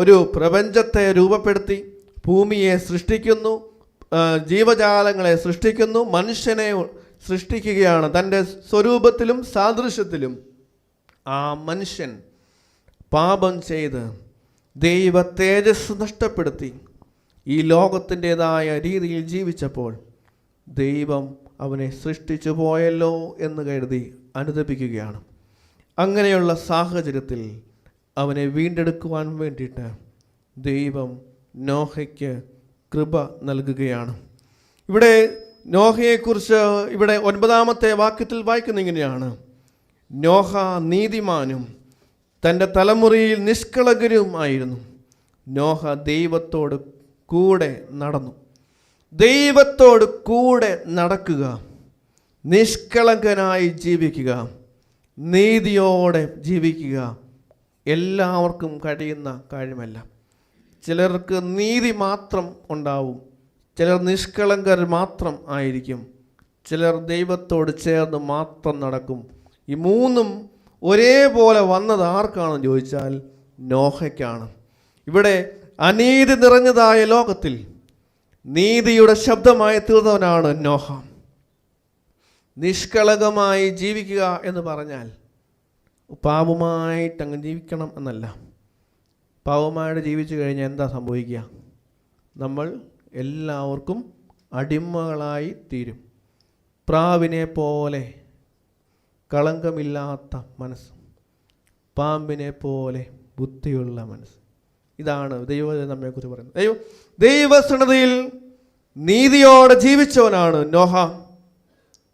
ഒരു പ്രപഞ്ചത്തെ രൂപപ്പെടുത്തി ഭൂമിയെ സൃഷ്ടിക്കുന്നു, ജീവജാലങ്ങളെ സൃഷ്ടിക്കുന്നു, മനുഷ്യനെ സൃഷ്ടിക്കുകയാണ് തൻ്റെ സ്വരൂപത്തിലും സാദൃശ്യത്തിലും. ആ മനുഷ്യൻ പാപം ചെയ്ത് ദൈവ തേജസ് നഷ്ടപ്പെടുത്തി ഈ ലോകത്തിൻ്റെതായ രീതിയിൽ ജീവിച്ചപ്പോൾ ദൈവം അവനെ സൃഷ്ടിച്ചു പോയല്ലോ എന്ന് കരുതി അനുതപിക്കുകയാണ്. അങ്ങനെയുള്ള സാഹചര്യത്തിൽ അവനെ വീണ്ടെടുക്കുവാൻ വേണ്ടിയിട്ട് ദൈവം നോഹയ്ക്ക് കൃപ നൽകുകയാണ്. ഇവിടെ നോഹയെക്കുറിച്ച് ഇവിടെ 9-ാമത്തെ വാക്യത്തിൽ വായിക്കുന്ന ഇങ്ങനെയാണ്: നോഹ നീതിമാനും തൻ്റെ തലമുറയിൽ നിഷ്കളങ്കരുമായിരുന്നു. നോഹ ദൈവത്തോട് കൂടെ നടന്നു. ദൈവത്തോട് കൂടെ നടക്കുക, നിഷ്കളങ്കനായി ജീവിക്കുക, നീതിയോടെ ജീവിക്കുക എല്ലാവർക്കും കഴിയുന്ന കാര്യമല്ല. ചിലർക്ക് നീതി മാത്രം ഉണ്ടാവും, ചിലർ നിഷ്കളങ്കർ മാത്രം ആയിരിക്കും, ചിലർ ദൈവത്തോട് ചേർന്ന് മാത്രം നടക്കും. ഈ മൂന്നും ഒരേപോലെ വന്നത് ആർക്കാണെന്ന് ചോദിച്ചാൽ നോഹയ്ക്കാണ്. ഇവിടെ അനീതി നിറഞ്ഞതായ ലോകത്തിൽ നീതിയുടെ ശബ്ദമായി തീർന്നവനാണ് നോഹ. നിഷ്കളങ്കമായി ജീവിക്കുക എന്ന് പറഞ്ഞാൽ പാപമായിട്ടങ്ങ് ജീവിക്കണം എന്നല്ല. പാപമായിട്ട് ജീവിച്ചു കഴിഞ്ഞാൽ എന്താ സംഭവിക്കുക? നമ്മൾ എല്ലാവർക്കും അടിമകളായി തീരും. പ്രാവിനെ പോലെ കളങ്കമില്ലാത്ത മനസ്സ്, പാമ്പിനെ പോലെ ബുദ്ധിയുള്ള മനസ്സ്. ഇതാണ് ദൈവം നമ്മെക്കുറിച്ച് പറയുന്നത്. ദൈവസന്നിധിയിൽ നീതിയോടെ ജീവിച്ചവനാണ് നോഹ.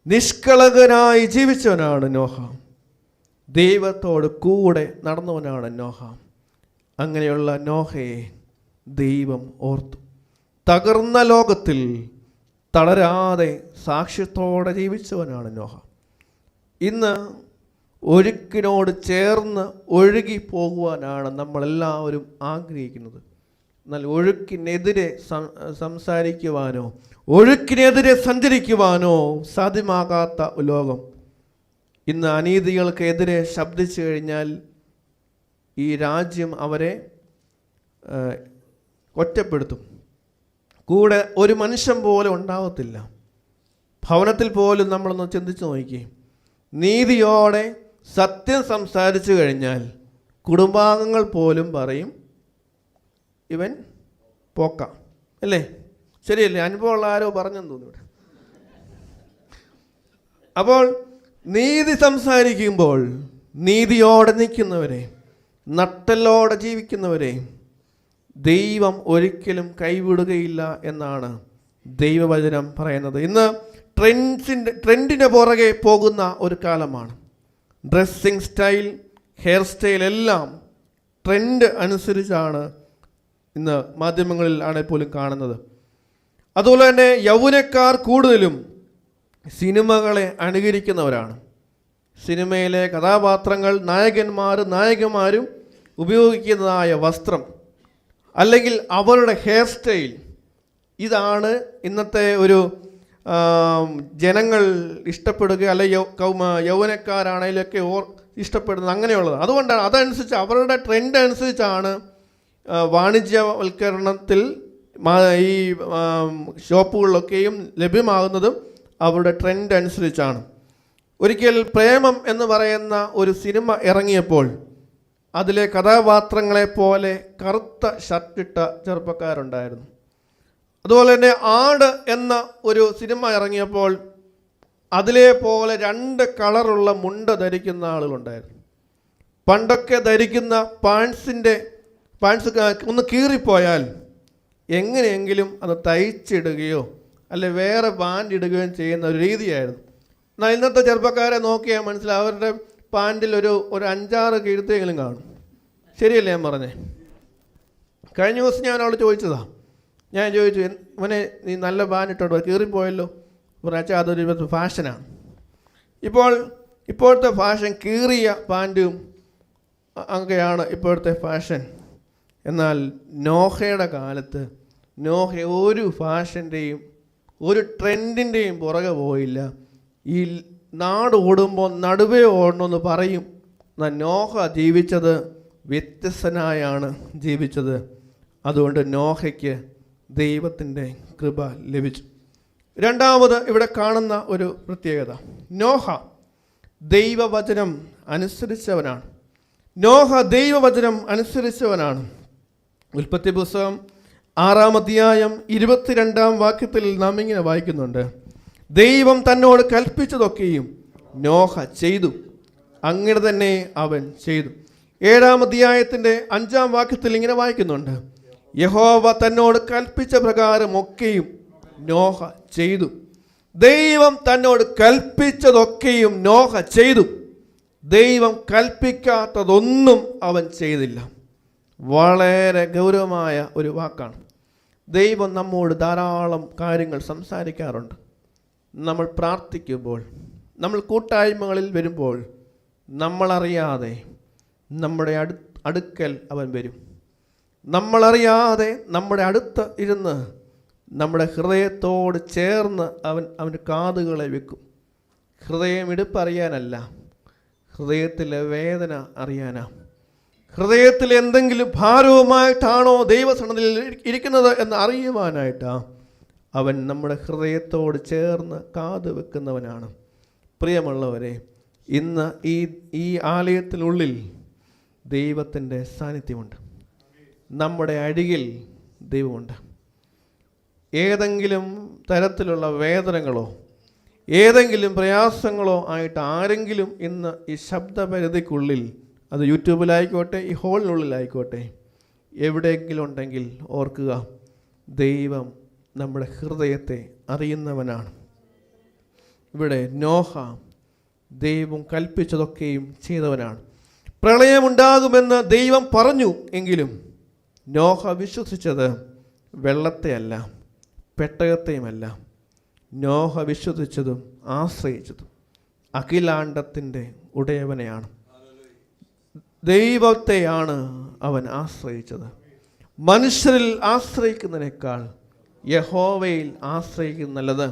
നിഷ്കളങ്കനായി ജീവിച്ചവനാണ് നോഹ. ദൈവത്തോട് കൂടെ നടന്നവനാണ് നോഹ. അങ്ങനെയുള്ള നോഹയെ ദൈവം ഓർത്തു. തകർന്ന ലോകത്തിൽ തളരാതെ സാക്ഷ്യത്തോടെ ജീവിച്ചവനാണ് നോഹ. ഇന്ന് ഒഴുക്കിനോട് ചേർന്ന് ഒഴുകി പോകുവാനാണ് നമ്മളെല്ലാവരും ആഗ്രഹിക്കുന്നത്. എന്നാൽ ഒഴുക്കിനെതിരെ സംസാരിക്കുവാനോ ഒഴുക്കിനെതിരെ സഞ്ചരിക്കുവാനോ സാധ്യമാകാത്ത ലോകം. ഇന്ന് അനീതികൾക്കെതിരെ ശബ്ദിച്ചു കഴിഞ്ഞാൽ ഈ രാജ്യം അവരെ ഒറ്റപ്പെടുത്തും. കൂടെ ഒരു മനുഷ്യൻ പോലും ഉണ്ടാവത്തില്ല. ഭവനത്തിൽ പോലും നമ്മളൊന്ന് ചിന്തിച്ച് നോക്കിയേ. നീതിയോടെ സത്യം സംസാരിച്ചു കഴിഞ്ഞാൽ കുടുംബാംഗങ്ങൾ പോലും പറയും ഇവൻ പോക്കാം, അല്ലേ? ശരിയല്ലേ? അനുഭവമുള്ള ആരോ പറഞ്ഞെന്ന് തോന്നുന്നു. അപ്പോൾ നീതി സംസാരിക്കുമ്പോൾ നീതിയോടെ നിൽക്കുന്നവരെ, നട്ടലോടെ ജീവിക്കുന്നവരെ ദൈവം ഒരിക്കലും കൈവിടുകയില്ല എന്നാണ് ദൈവവചനം പറയുന്നത്. ഇന്ന് ട്രെൻഡിന് പുറകെ പോകുന്ന ഒരു കാലമാണ്. ഡ്രസ്സിങ് സ്റ്റൈൽ, ഹെയർ സ്റ്റൈൽ എല്ലാം ട്രെൻഡ് അനുസരിച്ചാണ് ഇന്ന് മാധ്യമങ്ങളിൽ ആണെങ്കിൽ പോലും കാണുന്നത്. അതുപോലെ തന്നെ യൗവനക്കാർ കൂടുതലും സിനിമകളെ അനുകരിക്കുന്നവരാണ്. സിനിമയിലെ കഥാപാത്രങ്ങൾ, നായകന്മാരും ഉപയോഗിക്കുന്നതായ വസ്ത്രം, അല്ലെങ്കിൽ അവരുടെ ഹെയർ സ്റ്റൈൽ, ഇതാണ് ഇന്നത്തെ ഒരു ജനങ്ങൾ ഇഷ്ടപ്പെടുക, അല്ലെങ്കിൽ യൗവനക്കാരാണെങ്കിലൊക്കെ ഇഷ്ടപ്പെടുന്നത് അങ്ങനെയുള്ളത്. അതുകൊണ്ടാണ് അതനുസരിച്ച് അവരുടെ ട്രെൻഡ് അനുസരിച്ചാണ് വാണിജ്യവൽക്കരണത്തിൽ ഈ ഷോപ്പുകളിലൊക്കെയും ലഭ്യമാകുന്നതും അവരുടെ ട്രെൻഡ് അനുസരിച്ചാണ്. ഒരിക്കൽ പ്രേമം എന്ന് പറയുന്ന ഒരു സിനിമ ഇറങ്ങിയപ്പോൾ അതിലെ കഥാപാത്രങ്ങളെ പോലെ കറുത്ത ഷർട്ടിട്ട ചെറുപ്പക്കാരുണ്ടായിരുന്നു. അതുപോലെ തന്നെ ആട് എന്ന ഒരു സിനിമ ഇറങ്ങിയപ്പോൾ അതിലെ പോലെ 2 കളറുള്ള മുണ്ട ധരിക്കുന്ന ആളുകളുണ്ടായിരുന്നു. പണ്ടൊക്കെ ധരിക്കുന്ന പാൻസ് ഒന്ന് കീറിപ്പോയാൽ എങ്ങനെയെങ്കിലും അത് തയ്ച്ചിടുകയോ അല്ലെ വേറെ പാൻറ് ഇടുകയോ ചെയ്യുന്ന ഒരു രീതിയായിരുന്നു. എന്നാൽ ഇന്നത്തെ ചെറുപ്പക്കാരെ നോക്കിയാൽ മനസ്സിലാവും, അവരുടെ പാൻറ്റിൽ ഒരു 5-6 കീഴ്ത്തെങ്കിലും കാണും. ശരിയല്ലേ ഞാൻ പറഞ്ഞേ? കഴിഞ്ഞ ദിവസം ഞാൻ അവളോട് ചോദിച്ചതാ. ഞാൻ ചോദിച്ചു, മോനെ നീ നല്ല പാൻറ് ഇട്ടോട്ടോ, കീറിപ്പോയല്ലോ. പറഞ്ഞാൽ അതൊരു ഫാഷനാണ്. ഇപ്പോഴത്തെ ഫാഷൻ കീറിയ പാൻറ്റും ഒക്കെയാണ് ഇപ്പോഴത്തെ ഫാഷൻ. എന്നാൽ നോഹയുടെ കാലത്ത് നോഹ ഒരു ഫാഷൻ്റെയും ഒരു ട്രെൻഡിൻ്റെയും പുറകെ പോയില്ല. ഈ നാട് ഓടുമ്പോൾ നടുവേ ഓടണമെന്ന് പറയും. എന്നാൽ നോഹ ജീവിച്ചത് വ്യത്യസ്തനായാണ് ജീവിച്ചത്. അതുകൊണ്ട് നോഹയ്ക്ക് ദൈവത്തിൻ്റെ കൃപ ലഭിച്ചു. രണ്ടാമത് ഇവിടെ കാണുന്ന ഒരു പ്രത്യേകത, നോഹ ദൈവവചനം അനുസരിച്ചവനാണ്. നോഹ ദൈവവചനം അനുസരിച്ചവനാണ്. ഉൽപ്പത്തി പുസ്തകം 6-ാം അധ്യായം 22-ാം വാക്യത്തിൽ നാം ഇങ്ങനെ വായിക്കുന്നുണ്ട്: ദൈവം തന്നോട് കൽപ്പിച്ചതൊക്കെയും നോഹ ചെയ്തു, അങ്ങനെ തന്നെ അവൻ ചെയ്തു. 7-ാം അധ്യായത്തിൻ്റെ 5-ാം വാക്യത്തിൽ ഇങ്ങനെ വായിക്കുന്നുണ്ട്: യഹോവ തന്നോട് കൽപ്പിച്ച പ്രകാരമൊക്കെയും നോഹ ചെയ്തു. ദൈവം തന്നോട് കൽപ്പിച്ചതൊക്കെയും നോഹ ചെയ്തു. ദൈവം കൽപ്പിക്കാത്തതൊന്നും അവൻ ചെയ്തില്ല. വളരെ ഗൗരവമായ ഒരു വാക്കാണ്. ദൈവം നമ്മോട് ധാരാളം കാര്യങ്ങൾ സംസാരിക്കാറുണ്ട്. നമ്മൾ പ്രാർത്ഥിക്കുമ്പോൾ, നമ്മൾ കൂട്ടായ്മകളിൽ വരുമ്പോൾ, നമ്മളറിയാതെ നമ്മുടെ അടുക്കൽ അവൻ വരും. നമ്മളറിയാതെ നമ്മുടെ അടുത്ത് ഇരുന്ന് നമ്മുടെ ഹൃദയത്തോട് ചേർന്ന് അവൻ്റെ കാതുകളെ വെക്കും. ഹൃദയമിടിപ്പ് അറിയാനല്ല, ഹൃദയത്തിലെ വേദന അറിയാനാ. ഹൃദയത്തിൽ എന്തെങ്കിലും ഭാരവുമായിട്ടാണോ ദൈവസന്നിധിയിൽ ഇരിക്കുന്നത് എന്ന് അറിയുവാനായിട്ടാ അവൻ നമ്മുടെ ഹൃദയത്തോട് ചേർന്ന് കാത് വെക്കുന്നവനാണ്. പ്രിയമുള്ളവരെ, ഇന്ന് ഈ ആലയത്തിനുള്ളിൽ ദൈവത്തിൻ്റെ സാന്നിധ്യമുണ്ട്. നമ്മുടെ അരികിൽ ദൈവമുണ്ട്. ഏതെങ്കിലും തരത്തിലുള്ള വേദനകളോ ഏതെങ്കിലും പ്രയാസങ്ങളോ ആയിട്ട് ആരെങ്കിലും ഇന്ന് ഈ ശബ്ദപരിധിക്കുള്ളിൽ, അത് യൂട്യൂബിലായിക്കോട്ടെ ഈ ഹോളിനുള്ളിലായിക്കോട്ടെ, എവിടെയെങ്കിലും ഉണ്ടെങ്കിൽ ഓർക്കുക, ദൈവം നമ്മുടെ ഹൃദയത്തെ അറിയുന്നവനാണ്. ഇവിടെ നോഹ ദൈവം കൽപ്പിച്ചതൊക്കെയും ചെയ്തവനാണ്. പ്രളയമുണ്ടാകുമെന്ന് ദൈവം പറഞ്ഞു എങ്കിലും നോഹ വിശ്വസിച്ചത് വെള്ളത്തെയല്ല, പെട്ടകത്തെയുമല്ല. നോഹ വിശ്വസിച്ചതും ആശ്രയിച്ചതും അഖിലാണ്ടത്തിൻ്റെ ഉടയവനെയാണ്. ദൈവത്തെയാണ് അവൻ ആശ്രയിച്ചത്. മനുഷ്യരിൽ ആശ്രയിക്കുന്നതിനേക്കാൾ യഹോവയിൽ ആശ്രയിക്കുന്നത് നല്ലത്.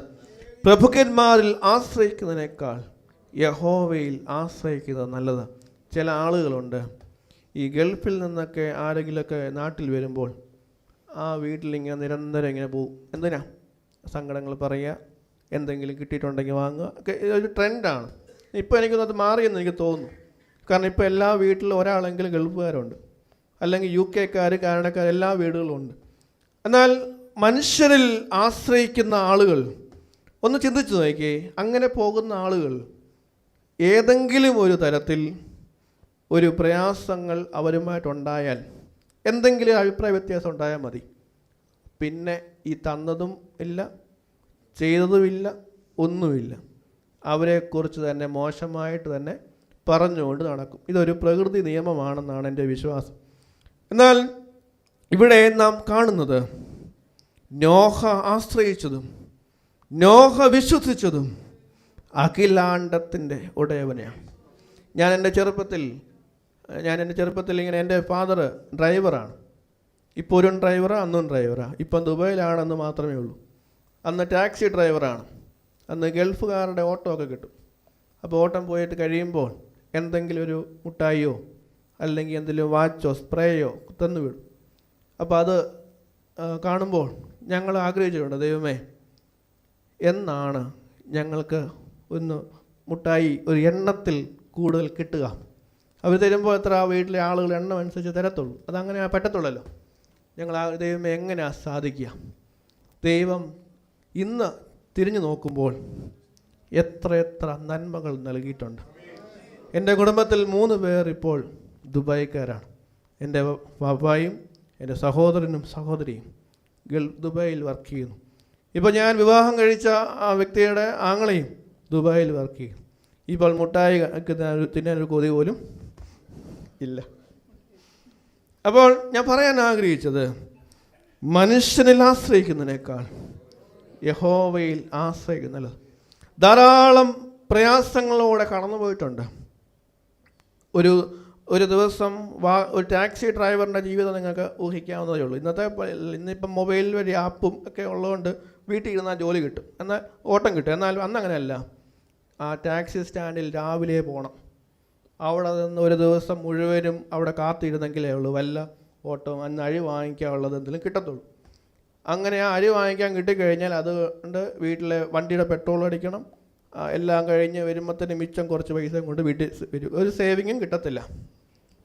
പ്രഭുക്കന്മാരിൽ ആശ്രയിക്കുന്നതിനേക്കാൾ യഹോവയിൽ ആശ്രയിക്കുന്നത് നല്ലത്. ചില ആളുകളുണ്ട്, ഈ ഗൾഫിൽ നിന്നൊക്കെ ആരെങ്കിലുമൊക്കെ നാട്ടിൽ വരുമ്പോൾ ആ വീട്ടിലിങ്ങനെ നിരന്തരം ഇങ്ങനെ പോവും. എന്തിനാ? സങ്കടങ്ങൾ പറയുക, എന്തെങ്കിലും കിട്ടിയിട്ടുണ്ടെങ്കിൽ വാങ്ങുക, ഒക്കെ ഒരു ട്രെൻഡാണ്. ഇപ്പോൾ എനിക്കൊന്നത് മാറിയെന്ന് എനിക്ക് തോന്നുന്നു. കാരണം ഇപ്പോൾ എല്ലാ വീട്ടിലും ഒരാളെങ്കിലും ഗൾഫുകാരുണ്ട്, അല്ലെങ്കിൽ UK കാനഡക്കാർ, എല്ലാ വീടുകളും ഉണ്ട്. എന്നാൽ മനുഷ്യരിൽ ആശ്രയിക്കുന്ന ആളുകൾ ഒന്ന് ചിന്തിച്ചു നോക്കിയേ. അങ്ങനെ പോകുന്ന ആളുകൾ ഏതെങ്കിലും ഒരു തരത്തിൽ ഒരു പ്രയാസങ്ങൾ അവരുമായിട്ടുണ്ടായാൽ, എന്തെങ്കിലും അഭിപ്രായ വ്യത്യാസം ഉണ്ടായാൽ മതി, പിന്നെ ഈ തന്നതും ഇല്ല, ചെയ്തതുമില്ല, ഒന്നുമില്ല. അവരെക്കുറിച്ച് തന്നെ മോശമായിട്ട് തന്നെ പറഞ്ഞുകൊണ്ട് നടക്കും. ഇതൊരു പ്രകൃതി നിയമമാണെന്നാണ് എൻ്റെ വിശ്വാസം. എന്നാൽ ഇവിടെ നാം കാണുന്നത് നോഹ ആശ്രയിച്ചതും നോഹ വിശ്വസിച്ചതും അഖിലാണ്ടത്തിൻ്റെ ഉടയവനെയാണ്. ഞാൻ എൻ്റെ ചെറുപ്പത്തിൽ ഇങ്ങനെ, എൻ്റെ ഫാദർ ഡ്രൈവറാണ്. ഇപ്പോൾ ഒരു ഡ്രൈവറാണ്, അന്നും ഡ്രൈവറാണ്. ഇപ്പം ദുബൈയിലാണെന്ന് മാത്രമേ ഉള്ളൂ. അന്ന് ടാക്സി ഡ്രൈവറാണ്. അന്ന് ഗൾഫുകാരുടെ ഓട്ടോ ഒക്കെ കിട്ടും. അപ്പോൾ ഓട്ടം പോയിട്ട് കഴിയുമ്പോൾ എന്തെങ്കിലും ഒരു മുട്ടായിയോ അല്ലെങ്കിൽ എന്തെങ്കിലും വാച്ചോ സ്പ്രേയോ തന്നു വിടും. അപ്പോൾ അത് കാണുമ്പോൾ ഞങ്ങൾ ആഗ്രഹിച്ചിട്ടുണ്ട്, ദൈവമേ, എന്നാണ് ഞങ്ങൾക്ക് ഒന്ന് മുട്ടായി ഒരു എണ്ണത്തിൽ കൂടുതൽ കിട്ടുക? അവർ തരുമ്പോൾ എത്ര ആ വീട്ടിലെ ആളുകൾ എണ്ണം അനുസരിച്ച് തരത്തുള്ളൂ. അതങ്ങനെ പറ്റത്തുള്ളല്ലോ. ഞങ്ങൾ ദൈവമേ എങ്ങനെയാണ് സാധിക്കുക? ദൈവം ഇന്ന് തിരിഞ്ഞു നോക്കുമ്പോൾ എത്ര നന്മകൾ നൽകിയിട്ടുണ്ട്. എൻ്റെ കുടുംബത്തിൽ 3 പേർ ഇപ്പോൾ ദുബായ്ക്കാരാണ്. എൻ്റെ പാപ്പായും എൻ്റെ സഹോദരനും സഹോദരിയും ദുബായിൽ വർക്ക് ചെയ്യുന്നു. ഇപ്പോൾ ഞാൻ വിവാഹം കഴിച്ച ആ വ്യക്തിയുടെ ആങ്ങളെയും ദുബായിൽ വർക്ക് ചെയ്യും. ഇപ്പോൾ മുട്ടായി തിന്നാനൊരു കൊതി പോലും ഇല്ല. അപ്പോൾ ഞാൻ പറയാൻ ആഗ്രഹിച്ചത്, മനുഷ്യനിൽ ആശ്രയിക്കുന്നതിനേക്കാൾ യഹോവയിൽ ആശ്രയിക്കുന്നത്. ധാരാളം പ്രയാസങ്ങളോടെ കടന്നു പോയിട്ടുണ്ട്. ഒരു ദിവസം ഒരു ടാക്സി ഡ്രൈവറിൻ്റെ ജീവിതം നിങ്ങൾക്ക് ഊഹിക്കാവുന്നതേ ഉള്ളൂ. ഇന്നിപ്പം മൊബൈൽ വഴി ആപ്പും ഒക്കെ ഉള്ളതുകൊണ്ട് വീട്ടിൽ ഇരുന്നാൽ ജോലി കിട്ടും, എന്നാൽ ഓട്ടം കിട്ടും. എന്നാൽ അന്ന് അങ്ങനെയല്ല. ആ ടാക്സി സ്റ്റാൻഡിൽ രാവിലെ പോകണം. അവിടെ നിന്ന് ഒരു ദിവസം മുഴുവനും അവിടെ കാത്തിരുന്നെങ്കിലേ ഉള്ളൂ വല്ല ഓട്ടവും അന്ന് അരി വാങ്ങിക്കാനുള്ളത് എന്തെങ്കിലും കിട്ടത്തുള്ളൂ. അങ്ങനെ ആ അരി വാങ്ങിക്കാൻ കിട്ടിക്കഴിഞ്ഞാൽ അതുകൊണ്ട് വീട്ടിലെ വണ്ടിയുടെ പെട്രോൾ അടിക്കണം. എല്ലാം കഴിഞ്ഞ് വരുമ്പോഴത്തേന് മിച്ചം കുറച്ച് പൈസ കൊണ്ട് വീട്ടിൽ വരും. ഒരു സേവിങ്ങും കിട്ടത്തില്ല.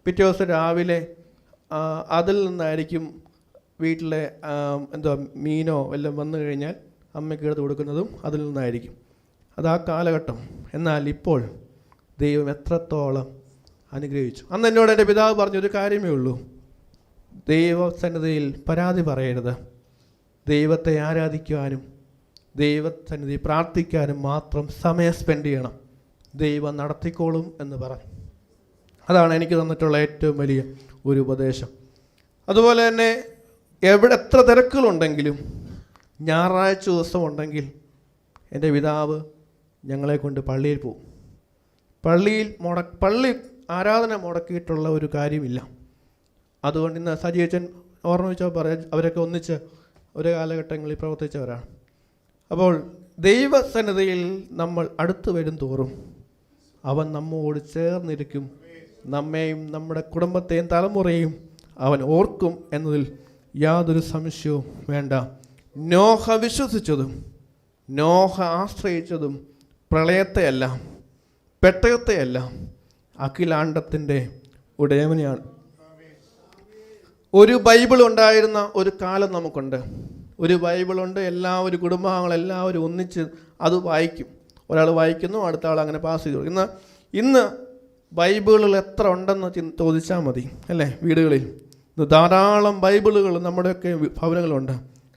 പിറ്റേ ദിവസം രാവിലെ അതിൽ നിന്നായിരിക്കും വീട്ടിലെ മീനോ എല്ലാം വന്നു കഴിഞ്ഞാൽ അമ്മയ്ക്ക് എടുത്ത് കൊടുക്കുന്നതും അതിൽ നിന്നായിരിക്കും. അതാ കാലഘട്ടം. എന്നാൽ ഇപ്പോൾ ദൈവം എത്രത്തോളം അനുഗ്രഹിച്ചു. അന്ന് എന്നോട് എൻ്റെ പിതാവ് പറഞ്ഞൊരു കാര്യമേ ഉള്ളൂ, ദൈവസന്നിധിയിൽ പരാതി പറയരുത്. ദൈവത്തെ ആരാധിക്കുവാനും ദൈവസന്നിധി പ്രാർത്ഥിക്കാനും മാത്രം സമയം സ്പെൻഡ് ചെയ്യണം. ദൈവം നടത്തിക്കോളും എന്ന് പറഞ്ഞു. അതാണ് എനിക്ക് തന്നിട്ടുള്ള ഏറ്റവും വലിയ ഒരു ഉപദേശം. അതുപോലെ തന്നെ എത്ര തിരക്കുകളുണ്ടെങ്കിലും ഞായറാഴ്ച ദിവസം ഉണ്ടെങ്കിൽ എൻ്റെ പിതാവ് ഞങ്ങളെ കൊണ്ട് പള്ളിയിൽ പോകും. പള്ളി ആരാധന മുടക്കിയിട്ടുള്ള ഒരു കാര്യമില്ല. അതുകൊണ്ട് ഇന്ന് സജീവച്ചൻ ഓർമ്മിച്ചോ പറയാം, അവരൊക്കെ ഒന്നിച്ച് ഒരു കാലഘട്ടങ്ങളിൽ പ്രവർത്തിച്ചവരാണ്. അപ്പോൾ ദൈവസന്നിധിയിൽ നമ്മൾ അടുത്തു വരും തോറും അവൻ നമ്മോട് ചേർന്നിരിക്കും. നമ്മെയും നമ്മുടെ കുടുംബത്തെയും തലമുറയും അവൻ ഓർക്കും എന്നതിൽ യാതൊരു സംശയവും വേണ്ട. നോഹ വിശ്വസിച്ചതും നോഹ ആശ്രയിച്ചതും പ്രളയത്തെയല്ല, പെട്ടകത്തെയല്ല, അഖിലാണ്ടത്തിൻ്റെ ഉടയവനെയാണ്. ഒരു ബൈബിൾ ഉണ്ടായിരുന്ന ഒരു കാലം നമുക്കുണ്ട്. ഒരു ബൈബിളുണ്ട്, എല്ലാവരും കുടുംബാംഗങ്ങളെല്ലാവരും ഒന്നിച്ച് അത് വായിക്കും. ഒരാൾ വായിക്കുന്നു, അടുത്ത ആൾ അങ്ങനെ പാസ് ചെയ്തു. ഇന്ന് ബൈബിളുകൾ എത്ര ഉണ്ടെന്ന് ചോദിച്ചാൽ മതി, അല്ലേ? വീടുകളിൽ ഇന്ന് ധാരാളം ബൈബിളുകൾ നമ്മുടെയൊക്കെ ഭവനങ്ങളുണ്ട്.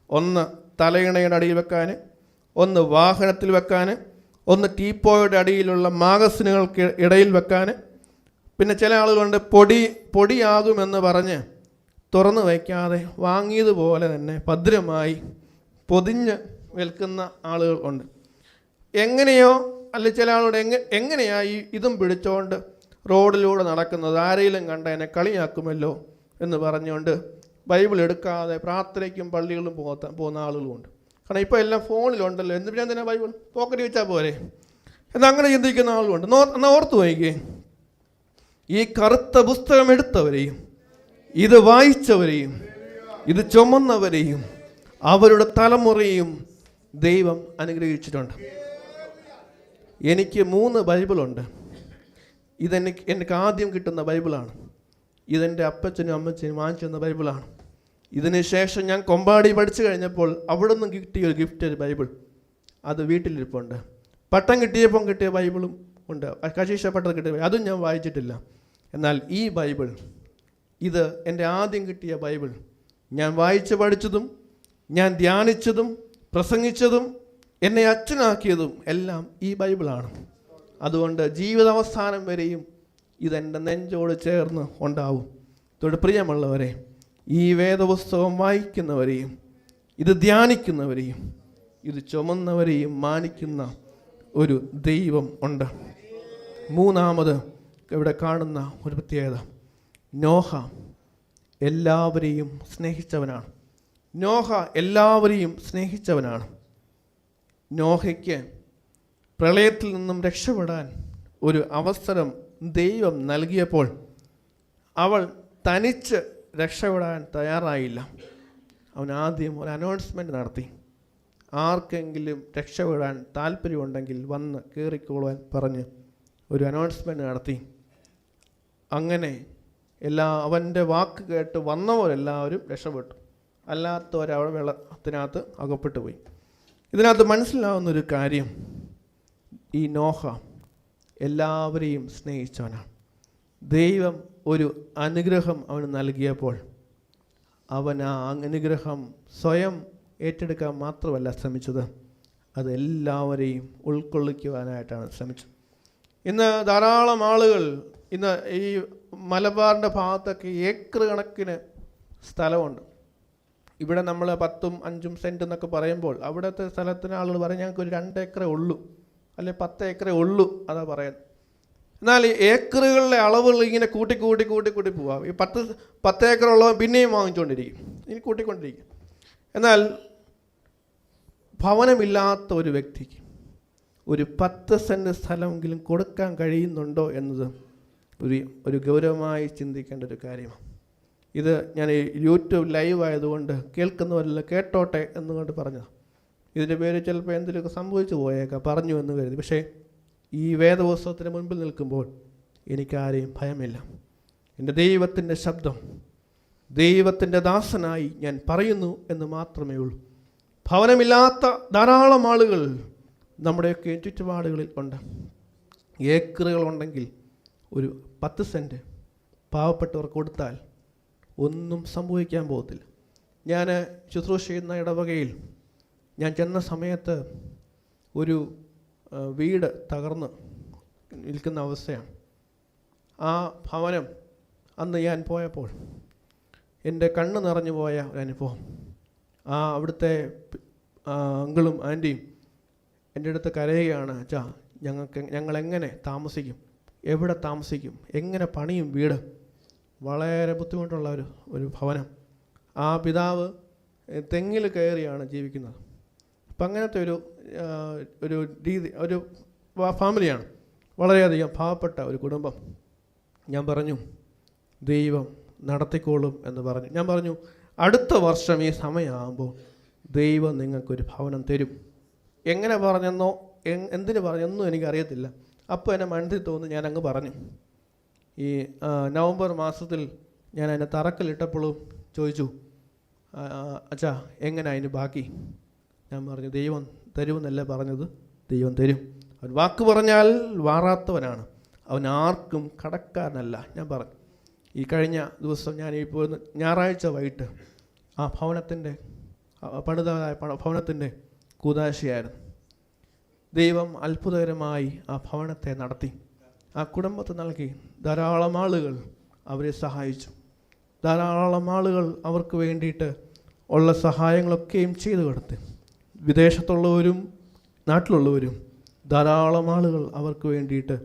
ഒന്ന് തലയിണയുടെ അടിയിൽ വെക്കാൻ, ഒന്ന് വാഹനത്തിൽ വെക്കാൻ, ഒന്ന് ടീപ്പോയുടെ അടിയിലുള്ള മാഗസിനുകൾക്ക് ഇടയിൽ വെക്കാൻ. പിന്നെ ചില ആളുകളുണ്ട് പൊടിയാകുമെന്ന് പറഞ്ഞ് തുറന്നു വയ്ക്കാതെ വാങ്ങിയതുപോലെ തന്നെ ഭദ്രമായി പൊതിഞ്ഞ് വിൽക്കുന്ന ആളുകൾ ഉണ്ട്. എങ്ങനെയോ അല്ലെ ചില ആളുകളുടെ എങ്ങനെയാ ഇതും പിടിച്ചുകൊണ്ട് റോഡിലൂടെ നടക്കുന്നത്, ആരെങ്കിലും കണ്ട എന്നെ കളിയാക്കുമല്ലോ എന്ന് പറഞ്ഞുകൊണ്ട് ബൈബിൾ എടുക്കാതെ പ്രാർത്ഥനയ്ക്കും പള്ളികളിലും പോകുന്ന ആളുകളുമുണ്ട്. കാരണം ഇപ്പോൾ എല്ലാം ഫോണിലുണ്ടല്ലോ, എന്തിനാ ബൈബിൾ പോക്കറ്റ് വെച്ചാൽ പോരെ എന്നങ്ങനെ ചിന്തിക്കുന്ന ആളുകളുണ്ട്. എന്നാൽ ഓർത്തു നോക്കിക്കേ, ഈ കറുത്ത പുസ്തകം എടുത്തവരെയും ഇത് വായിച്ചവരെയും ഇത് ചുമന്നവരെയും അവരുടെ തലമുറയും ദൈവം അനുഗ്രഹിച്ചിട്ടുണ്ട്. എനിക്ക് 3 ബൈബിളുണ്ട്. എനിക്ക് ആദ്യം കിട്ടുന്ന ബൈബിളാണ്. ഇതെൻ്റെ അപ്പച്ചനും അമ്മച്ചനും വാങ്ങിച്ചു തന്ന ബൈബിളാണ്. ഇതിന് ശേഷം ഞാൻ കൊമ്പാടി പഠിച്ചു കഴിഞ്ഞപ്പോൾ അവിടെ നിന്ന് കിട്ടിയ ഒരു ഗിഫ്റ്റ്, ഒരു ബൈബിൾ, അത് വീട്ടിലിരിപ്പുണ്ട്. പട്ടം കിട്ടിയപ്പം കിട്ടിയ ബൈബിളും ഉണ്ട്. കശീഷ പട്ടം കിട്ടിയ അതും ഞാൻ വായിച്ചിട്ടില്ല. എന്നാൽ ഈ ബൈബിൾ, ഇത് എൻ്റെ ആദ്യം കിട്ടിയ ബൈബിൾ, ഞാൻ വായിച്ച് പഠിച്ചതും ഞാൻ ധ്യാനിച്ചതും പ്രസംഗിച്ചതും എന്നെ അച്ഛനാക്കിയതും എല്ലാം ഈ ബൈബിളാണ്. അതുകൊണ്ട് ജീവിതാവസാനം വരെയും ഇതെൻ്റെ നെഞ്ചോട് ചേർന്ന് ഉണ്ടാവും. തൊട്ട് പ്രിയമുള്ളവരെ, ഈ വേദപുസ്തകം വായിക്കുന്നവരെയും ഇത് ധ്യാനിക്കുന്നവരെയും ഇത് ചുമന്നവരെയും മാനിക്കുന്ന ഒരു ദൈവം ഉണ്ട്. മൂന്നാമത് ഇവിടെ കാണുന്ന ഒരു പ്രത്യേകത, നോഹ എല്ലാവരെയും സ്നേഹിച്ചവനാണ്. നോഹ എല്ലാവരെയും സ്നേഹിച്ചവനാണ്. നോഹയ്ക്ക് പ്രളയത്തിൽ നിന്നും രക്ഷപ്പെടാൻ ഒരു അവസരം ദൈവം നൽകിയപ്പോൾ അവൾ തനിച്ച് രക്ഷപ്പെടാൻ തയ്യാറായില്ല. അവൻ ആദ്യം ഒരു അനൗൺസ്മെൻറ്റ് നടത്തി. ആർക്കെങ്കിലും രക്ഷപ്പെടാൻ താല്പര്യമുണ്ടെങ്കിൽ വന്ന് കയറിക്കോളുവാൻ പറഞ്ഞ് ഒരു അനൗൺസ്മെൻറ്റ് നടത്തി. അങ്ങനെ അവൻ്റെ വാക്ക് കേട്ട് വന്നവരെല്ലാവരും രക്ഷപ്പെട്ടു. അല്ലാത്തവരവിടെ വെള്ളത്തിനകത്ത് അകപ്പെട്ടു പോയി. ഇതിനകത്ത് മനസ്സിലാവുന്നൊരു കാര്യം, ഈ നോഹ എല്ലാവരെയും സ്നേഹിച്ചവനാണ്. ദൈവം ഒരു അനുഗ്രഹം അവന് നൽകിയപ്പോൾ അവൻ ആ അനുഗ്രഹം സ്വയം ഏറ്റെടുക്കാൻ മാത്രമല്ല ശ്രമിച്ചത്, അത് എല്ലാവരെയും ഉൾക്കൊള്ളിക്കുവാനായിട്ടാണ് ശ്രമിച്ചത്. ഇന്ന് ധാരാളം ആളുകൾ ഇന്ന് ഈ മലബാറിൻ്റെ ഭാഗത്തൊക്കെ ഏക്കർ കണക്കിന് സ്ഥലമുണ്ട്. ഇവിടെ നമ്മൾ 10ഉം 5ഉം സെൻറ്റ് എന്നൊക്കെ പറയുമ്പോൾ അവിടുത്തെ സ്ഥലത്തിന് ആളുകൾ പറയും ഞങ്ങൾക്ക് ഒരു 2 ഏക്കറേ ഉള്ളൂ, അല്ലെ 10 ഏക്കറേ ഉള്ളൂ, അതാ പറയുന്നത്. എന്നാൽ ഈ ഏക്കറുകളുടെ അളവുകൾ ഇങ്ങനെ കൂട്ടി പോവാം. ഈ 10 ഏക്കർ ഉള്ളവൻ പിന്നെയും വാങ്ങിച്ചുകൊണ്ടിരിക്കും, ഇനി കൂട്ടിക്കൊണ്ടിരിക്കും. എന്നാൽ ഭവനമില്ലാത്ത ഒരു വ്യക്തിക്ക് ഒരു 10 സെൻറ്റ് സ്ഥലമെങ്കിലും കൊടുക്കാൻ കഴിയുന്നുണ്ടോ എന്നത് ഒരു ഗൗരവമായി ചിന്തിക്കേണ്ട ഒരു കാര്യമാണ്. ഇത് ഞാൻ യൂട്യൂബ് ലൈവ് ആയതുകൊണ്ട് കേൾക്കുന്നവരെല്ലാം കേട്ടോട്ടെ എന്നുകൊണ്ട് പറഞ്ഞതാണ്. ഇതിൻ്റെ പേര് ചിലപ്പോൾ എന്തെങ്കിലുമൊക്കെ സംഭവിച്ചു പോയേക്കാം, പറഞ്ഞു എന്ന് കരുതി. പക്ഷേ ഈ വേദപുസ്തകത്തിന് മുൻപിൽ നിൽക്കുമ്പോൾ എനിക്കാരെയും ഭയമില്ല. എൻ്റെ ദൈവത്തിൻ്റെ ശബ്ദം, ദൈവത്തിൻ്റെ ദാസനായി ഞാൻ പറയുന്നു എന്ന് മാത്രമേ ഉള്ളൂ. ഭവനമില്ലാത്ത ധാരാളം ആളുകൾ നമ്മുടെയൊക്കെ ചുറ്റുപാടുകളിൽ ഉണ്ട്. ഏക്കറുകളുണ്ടെങ്കിൽ ഒരു 10 സെൻറ്റ് പാവപ്പെട്ടവർ കൊടുത്താൽ ഒന്നും സംഭവിക്കാൻ പോകത്തില്ല. ഞാൻ ശുശ്രൂഷ ചെയ്യുന്ന ഇടവകയിൽ ഞാൻ ചെന്ന സമയത്ത് ഒരു വീട് തകർന്ന് നിൽക്കുന്ന അവസ്ഥയാണ്. ആ ഭവനം അന്ന് ഞാൻ പോയപ്പോൾ എൻ്റെ കണ്ണ് നിറഞ്ഞു പോയ ഒരു അനുഭവം. അവിടുത്തെ അങ്കിളും ആൻറ്റിയും എൻ്റെ അടുത്ത് കരയുകയാണ്, അച്ഛാ ഞങ്ങളെങ്ങനെ താമസിക്കും, എവിടെ താമസിക്കും, എങ്ങനെ പണിയും വീട്. വളരെ ബുദ്ധിമുട്ടുള്ള ഒരു ഭവനം. ആ പിതാവ് തെങ്ങിൽ കയറിയാണ് ജീവിക്കുന്നത്. അപ്പം അങ്ങനത്തെ ഒരു രീതി, ഒരു ഫാമിലിയാണ്. വളരെയധികം പാവപ്പെട്ട ഒരു കുടുംബം. ഞാൻ പറഞ്ഞു ദൈവം നടത്തിക്കോളും എന്ന് പറഞ്ഞു. ഞാൻ പറഞ്ഞു അടുത്ത വർഷം ഈ സമയമാകുമ്പോൾ ദൈവം നിങ്ങൾക്കൊരു ഭവനം തരും. എങ്ങനെ പറഞ്ഞെന്നോ എന്തിനു പറഞ്ഞെന്നോ എനിക്കറിയത്തില്ല. അപ്പോൾ എന്നെ മനസ്സിൽ തോന്നി ഞാൻ അങ്ങ് പറഞ്ഞു. ഈ നവംബർ മാസത്തിൽ ഞാൻ അതിനെ തറക്കല്ലിട്ടപ്പോഴും ചോദിച്ചു, അച്ഛാ എങ്ങനെ അതിന് ബാക്കി? ഞാൻ പറഞ്ഞു ദൈവം തരുമെന്നല്ലേ പറഞ്ഞത്, ദൈവം തരും. അവൻ വാക്ക് പറഞ്ഞാൽ വാറാത്തവനാണ്, അവൻ ആർക്കും കടക്കാരനല്ല. ഞാൻ പറഞ്ഞു ഈ കഴിഞ്ഞ ദിവസം ഞാൻ ഇപ്പോൾ ഞായറാഴ്ച വൈകിട്ട് ആ ഭവനത്തിൻ്റെ പണിതായ ഭവനത്തിൻ്റെ കൂദാശയായിരുന്നു. ദൈവം അത്ഭുതകരമായി ആ ഭവനത്തെ നടത്തി. ആ കുടുംബത്തെ നൽകി. ധാരാളം ആളുകൾ അവരെ സഹായിച്ചു. ധാരാളം ആളുകൾ അവർക്ക് വേണ്ടിയിട്ട് ഉള്ള സഹായങ്ങളൊക്കെയും ചെയ്തു കൊടുത്തു. വിദേശത്തുള്ളവരും നാട്ടിലുള്ളവരും ധാരാളം ആളുകൾ അവർക്ക് വേണ്ടിയിട്ട്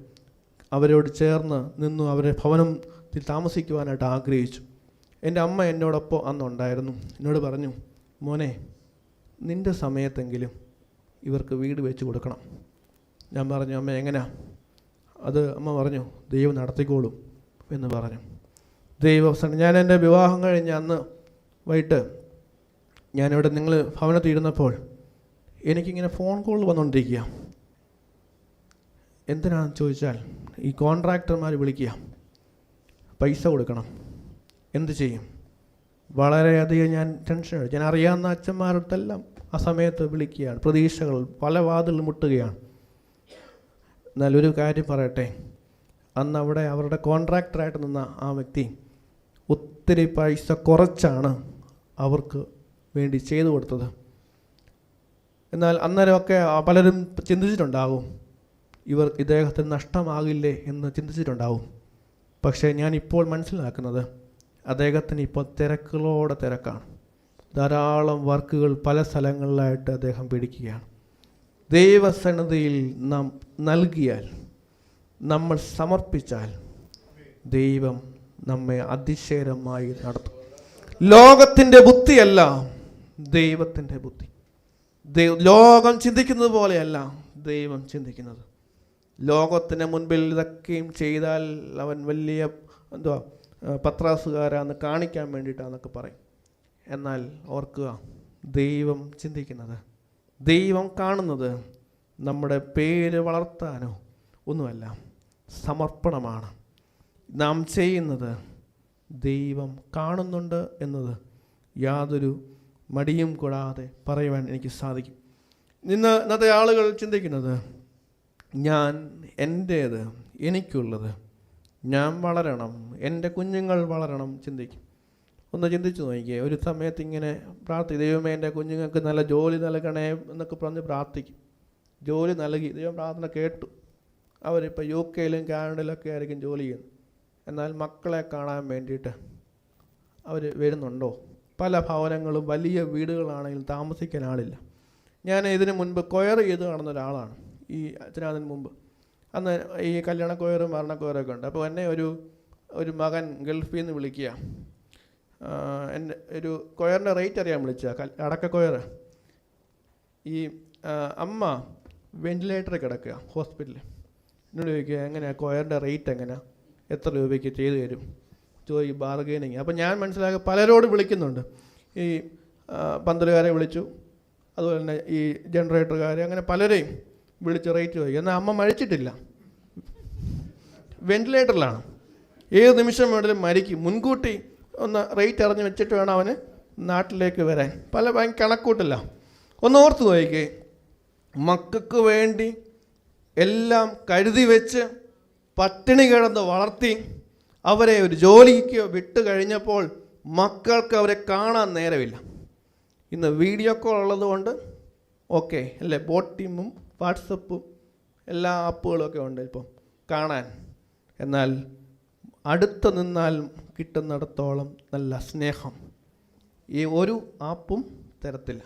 അവരോട് ചേർന്ന് നിന്നു. അവരെ ഭവനത്തിൽ താമസിക്കുവാനായിട്ട് ആഗ്രഹിച്ചു. എൻ്റെ അമ്മ എന്നോടൊപ്പം അന്നുണ്ടായിരുന്നു. എന്നോട് പറഞ്ഞു, മോനെ നിൻ്റെ സമയത്തെങ്കിലും ഇവർക്ക് വീട് വെച്ച് കൊടുക്കണം. ഞാൻ പറഞ്ഞു അമ്മ എങ്ങനെയാ അത്? അമ്മ പറഞ്ഞു ദൈവം നടത്തിക്കോളും എന്ന് പറഞ്ഞു. ഞാൻ എൻ്റെ വിവാഹം കഴിഞ്ഞ് അന്ന് വൈകിട്ട് ഞാനിവിടെ നിങ്ങൾ ഭവനത്തിൽ ഇരുന്നപ്പോൾ എനിക്കിങ്ങനെ ഫോൺ കോൾ വന്നുകൊണ്ടിരിക്കുക. എന്തിനാണെന്ന് ചോദിച്ചാൽ ഈ കോൺട്രാക്ടർമാർ വിളിക്കുക, പൈസ കൊടുക്കണം, എന്ത് ചെയ്യും? വളരെയധികം ഞാൻ ടെൻഷൻ എടുത്തു. ഞാൻ അറിയാവുന്ന അച്ഛന്മാരടുത്തെല്ലാം ആ സമയത്ത് വിളിക്കുകയാണ്. പ്രതീക്ഷകൾ പല വാതിൽ മുട്ടുകയാണ്. എന്നാൽ ഒരു കാര്യം പറയട്ടെ, അന്ന് അവിടെ അവരുടെ കോൺട്രാക്ടറായിട്ട് നിന്ന ആ വ്യക്തി ഒത്തിരി പൈസ കുറച്ചാണ് അവർക്ക് വേണ്ടി ചെയ്തു കൊടുത്തത്. എന്നാൽ അന്നേരമൊക്കെ പലരും ചിന്തിച്ചിട്ടുണ്ടാകും, ഇദ്ദേഹത്തിന് നഷ്ടമാകില്ലേ എന്ന് ചിന്തിച്ചിട്ടുണ്ടാവും. പക്ഷേ ഞാനിപ്പോൾ മനസ്സിലാക്കുന്നത് അദ്ദേഹത്തിന് ഇപ്പോൾ തിരക്കുകളോടെ തിരക്കാണ്. ധാരാളം വർക്കുകൾ പല സ്ഥലങ്ങളിലായിട്ട് അദ്ദേഹം പിടിക്കുകയാണ്. ദൈവസന്നിധിയിൽ നാം നൽകിയാൽ, നമ്മൾ സമർപ്പിച്ചാൽ ദൈവം നമ്മെ അതിശയകരമായി നടത്തും. ലോകത്തിൻ്റെ ബുദ്ധിയല്ല ദൈവത്തിൻ്റെ ബുദ്ധി. ലോകം ചിന്തിക്കുന്നത് പോലെയല്ല ദൈവം ചിന്തിക്കുന്നത്. ലോകത്തിന് മുൻപിൽ ഇതൊക്കെയും ചെയ്താൽ അവൻ വലിയ പത്രാസുകാരാന്ന് കാണിക്കാൻ വേണ്ടിയിട്ടാന്നൊക്കെ പറയും. എന്നാൽ ഓർക്കുക, ദൈവം ചിന്തിക്കുന്നത്, ദൈവം കാണുന്നത് നമ്മുടെ പേര് വളർത്താനോ ഒന്നുമല്ല, സമർപ്പണമാണ്. നാം ചെയ്യുന്നത് ദൈവം കാണുന്നുണ്ട് എന്നത് യാതൊരു മടിയും കൂടാതെ പറയുവാൻ എനിക്ക് സാധിക്കും. ഇന്നത്തെ ആളുകൾ ചിന്തിക്കുന്നത്, ഞാൻ എൻ്റേത്, എനിക്കുള്ളത്, ഞാൻ വളരണം, എൻ്റെ കുഞ്ഞുങ്ങൾ വളരണം ചിന്തിക്കും. ഒന്ന് ചിന്തിച്ചു നോക്കിയേ. ഒരു സമയത്ത് ഇങ്ങനെ ദൈവമേ എൻ്റെ കുഞ്ഞുങ്ങൾക്ക് നല്ല ജോലി നൽകണേ എന്നൊക്കെ പറഞ്ഞ് പ്രാർത്ഥിക്കും. ജോലി നൽകി, ദൈവം പ്രാർത്ഥന കേട്ടു. അവരിപ്പോൾ UK-ലും കാനഡയിലൊക്കെ ആയിരിക്കും ജോലി ചെയ്യുന്നത്. എന്നാൽ മക്കളെ കാണാൻ വേണ്ടിയിട്ട് അവർ വരുന്നുണ്ടോ? പല ഭവനങ്ങളും വലിയ വീടുകളാണെങ്കിലും താമസിക്കാൻ ആളില്ല. ഞാൻ ഇതിന് മുൻപ് കൊയർ ചെയ്ത് കാണുന്ന ഒരാളാണ്. ഈ അച്ഛനതിന് മുമ്പ് അന്ന് ഈ കല്യാണ കൊയറും മരണക്കൊയറൊക്കെ ഉണ്ട്. അപ്പോൾ എന്നെ ഒരു മകൻ ഗൾഫിൽ നിന്ന് വിളിക്കുക. എൻ്റെ ഒരു കൊയറിൻ്റെ റേറ്റ് അറിയാൻ വിളിച്ച അടക്ക കൊയർ. ഈ അമ്മ വെൻറ്റിലേറ്ററിൽ കിടക്കുക ഹോസ്പിറ്റലിൽ. എന്നോട് ചോദിക്കുക, എങ്ങനെയാണ് കൊയറിൻ്റെ റേറ്റ് എങ്ങനെയാണ്, എത്ര രൂപയ്ക്ക് ചെയ്തു തരും? ചോദിക്കും ബാർഗെയിനിങ്. അപ്പം ഞാൻ മനസ്സിലാക്കി പലരോട് വിളിക്കുന്നുണ്ട്. ഈ പന്തലുകാരെ വിളിച്ചു, അതുപോലെ തന്നെ ഈ ജനറേറ്ററുകാരെ, അങ്ങനെ പലരെയും വിളിച്ച് റേറ്റ് ചോദിക്കും. എന്നാൽ അമ്മ മരിച്ചിട്ടില്ല, വെൻറ്റിലേറ്ററിലാണ്. ഏത് നിമിഷം വേണമെങ്കിലും മരിക്കും. മുൻകൂട്ടി ഒന്ന് റേറ്റ് അറിഞ്ഞ് വെച്ചിട്ട് വേണം അവന് നാട്ടിലേക്ക് വരാൻ. ഭയങ്കര കണക്കൂട്ടില്ല. ഒന്ന് ഓർത്ത് നോക്കിക്കേ, മക്കൾക്ക് വേണ്ടി എല്ലാം കരുതി വെച്ച് പട്ടിണി കിടന്ന് വളർത്തി അവരെ ഒരു ജോലിക്ക് വിട്ട് കഴിഞ്ഞപ്പോൾ മക്കൾക്ക് അവരെ കാണാൻ നേരമില്ല. ഇന്ന് വീഡിയോ കോൾ ഉള്ളതുകൊണ്ട് ഓക്കെ അല്ലേ, ബോട്ട് ടീമും വാട്സപ്പും എല്ലാ ആപ്പുകളും ഒക്കെ ഉണ്ട് ഇപ്പം കാണാൻ. എന്നാൽ അടുത്ത് നിന്നാൽ കിട്ടുന്നിടത്തോളം നല്ല സ്നേഹം ഈ ഒരു ആപ്പും തരത്തില്ല.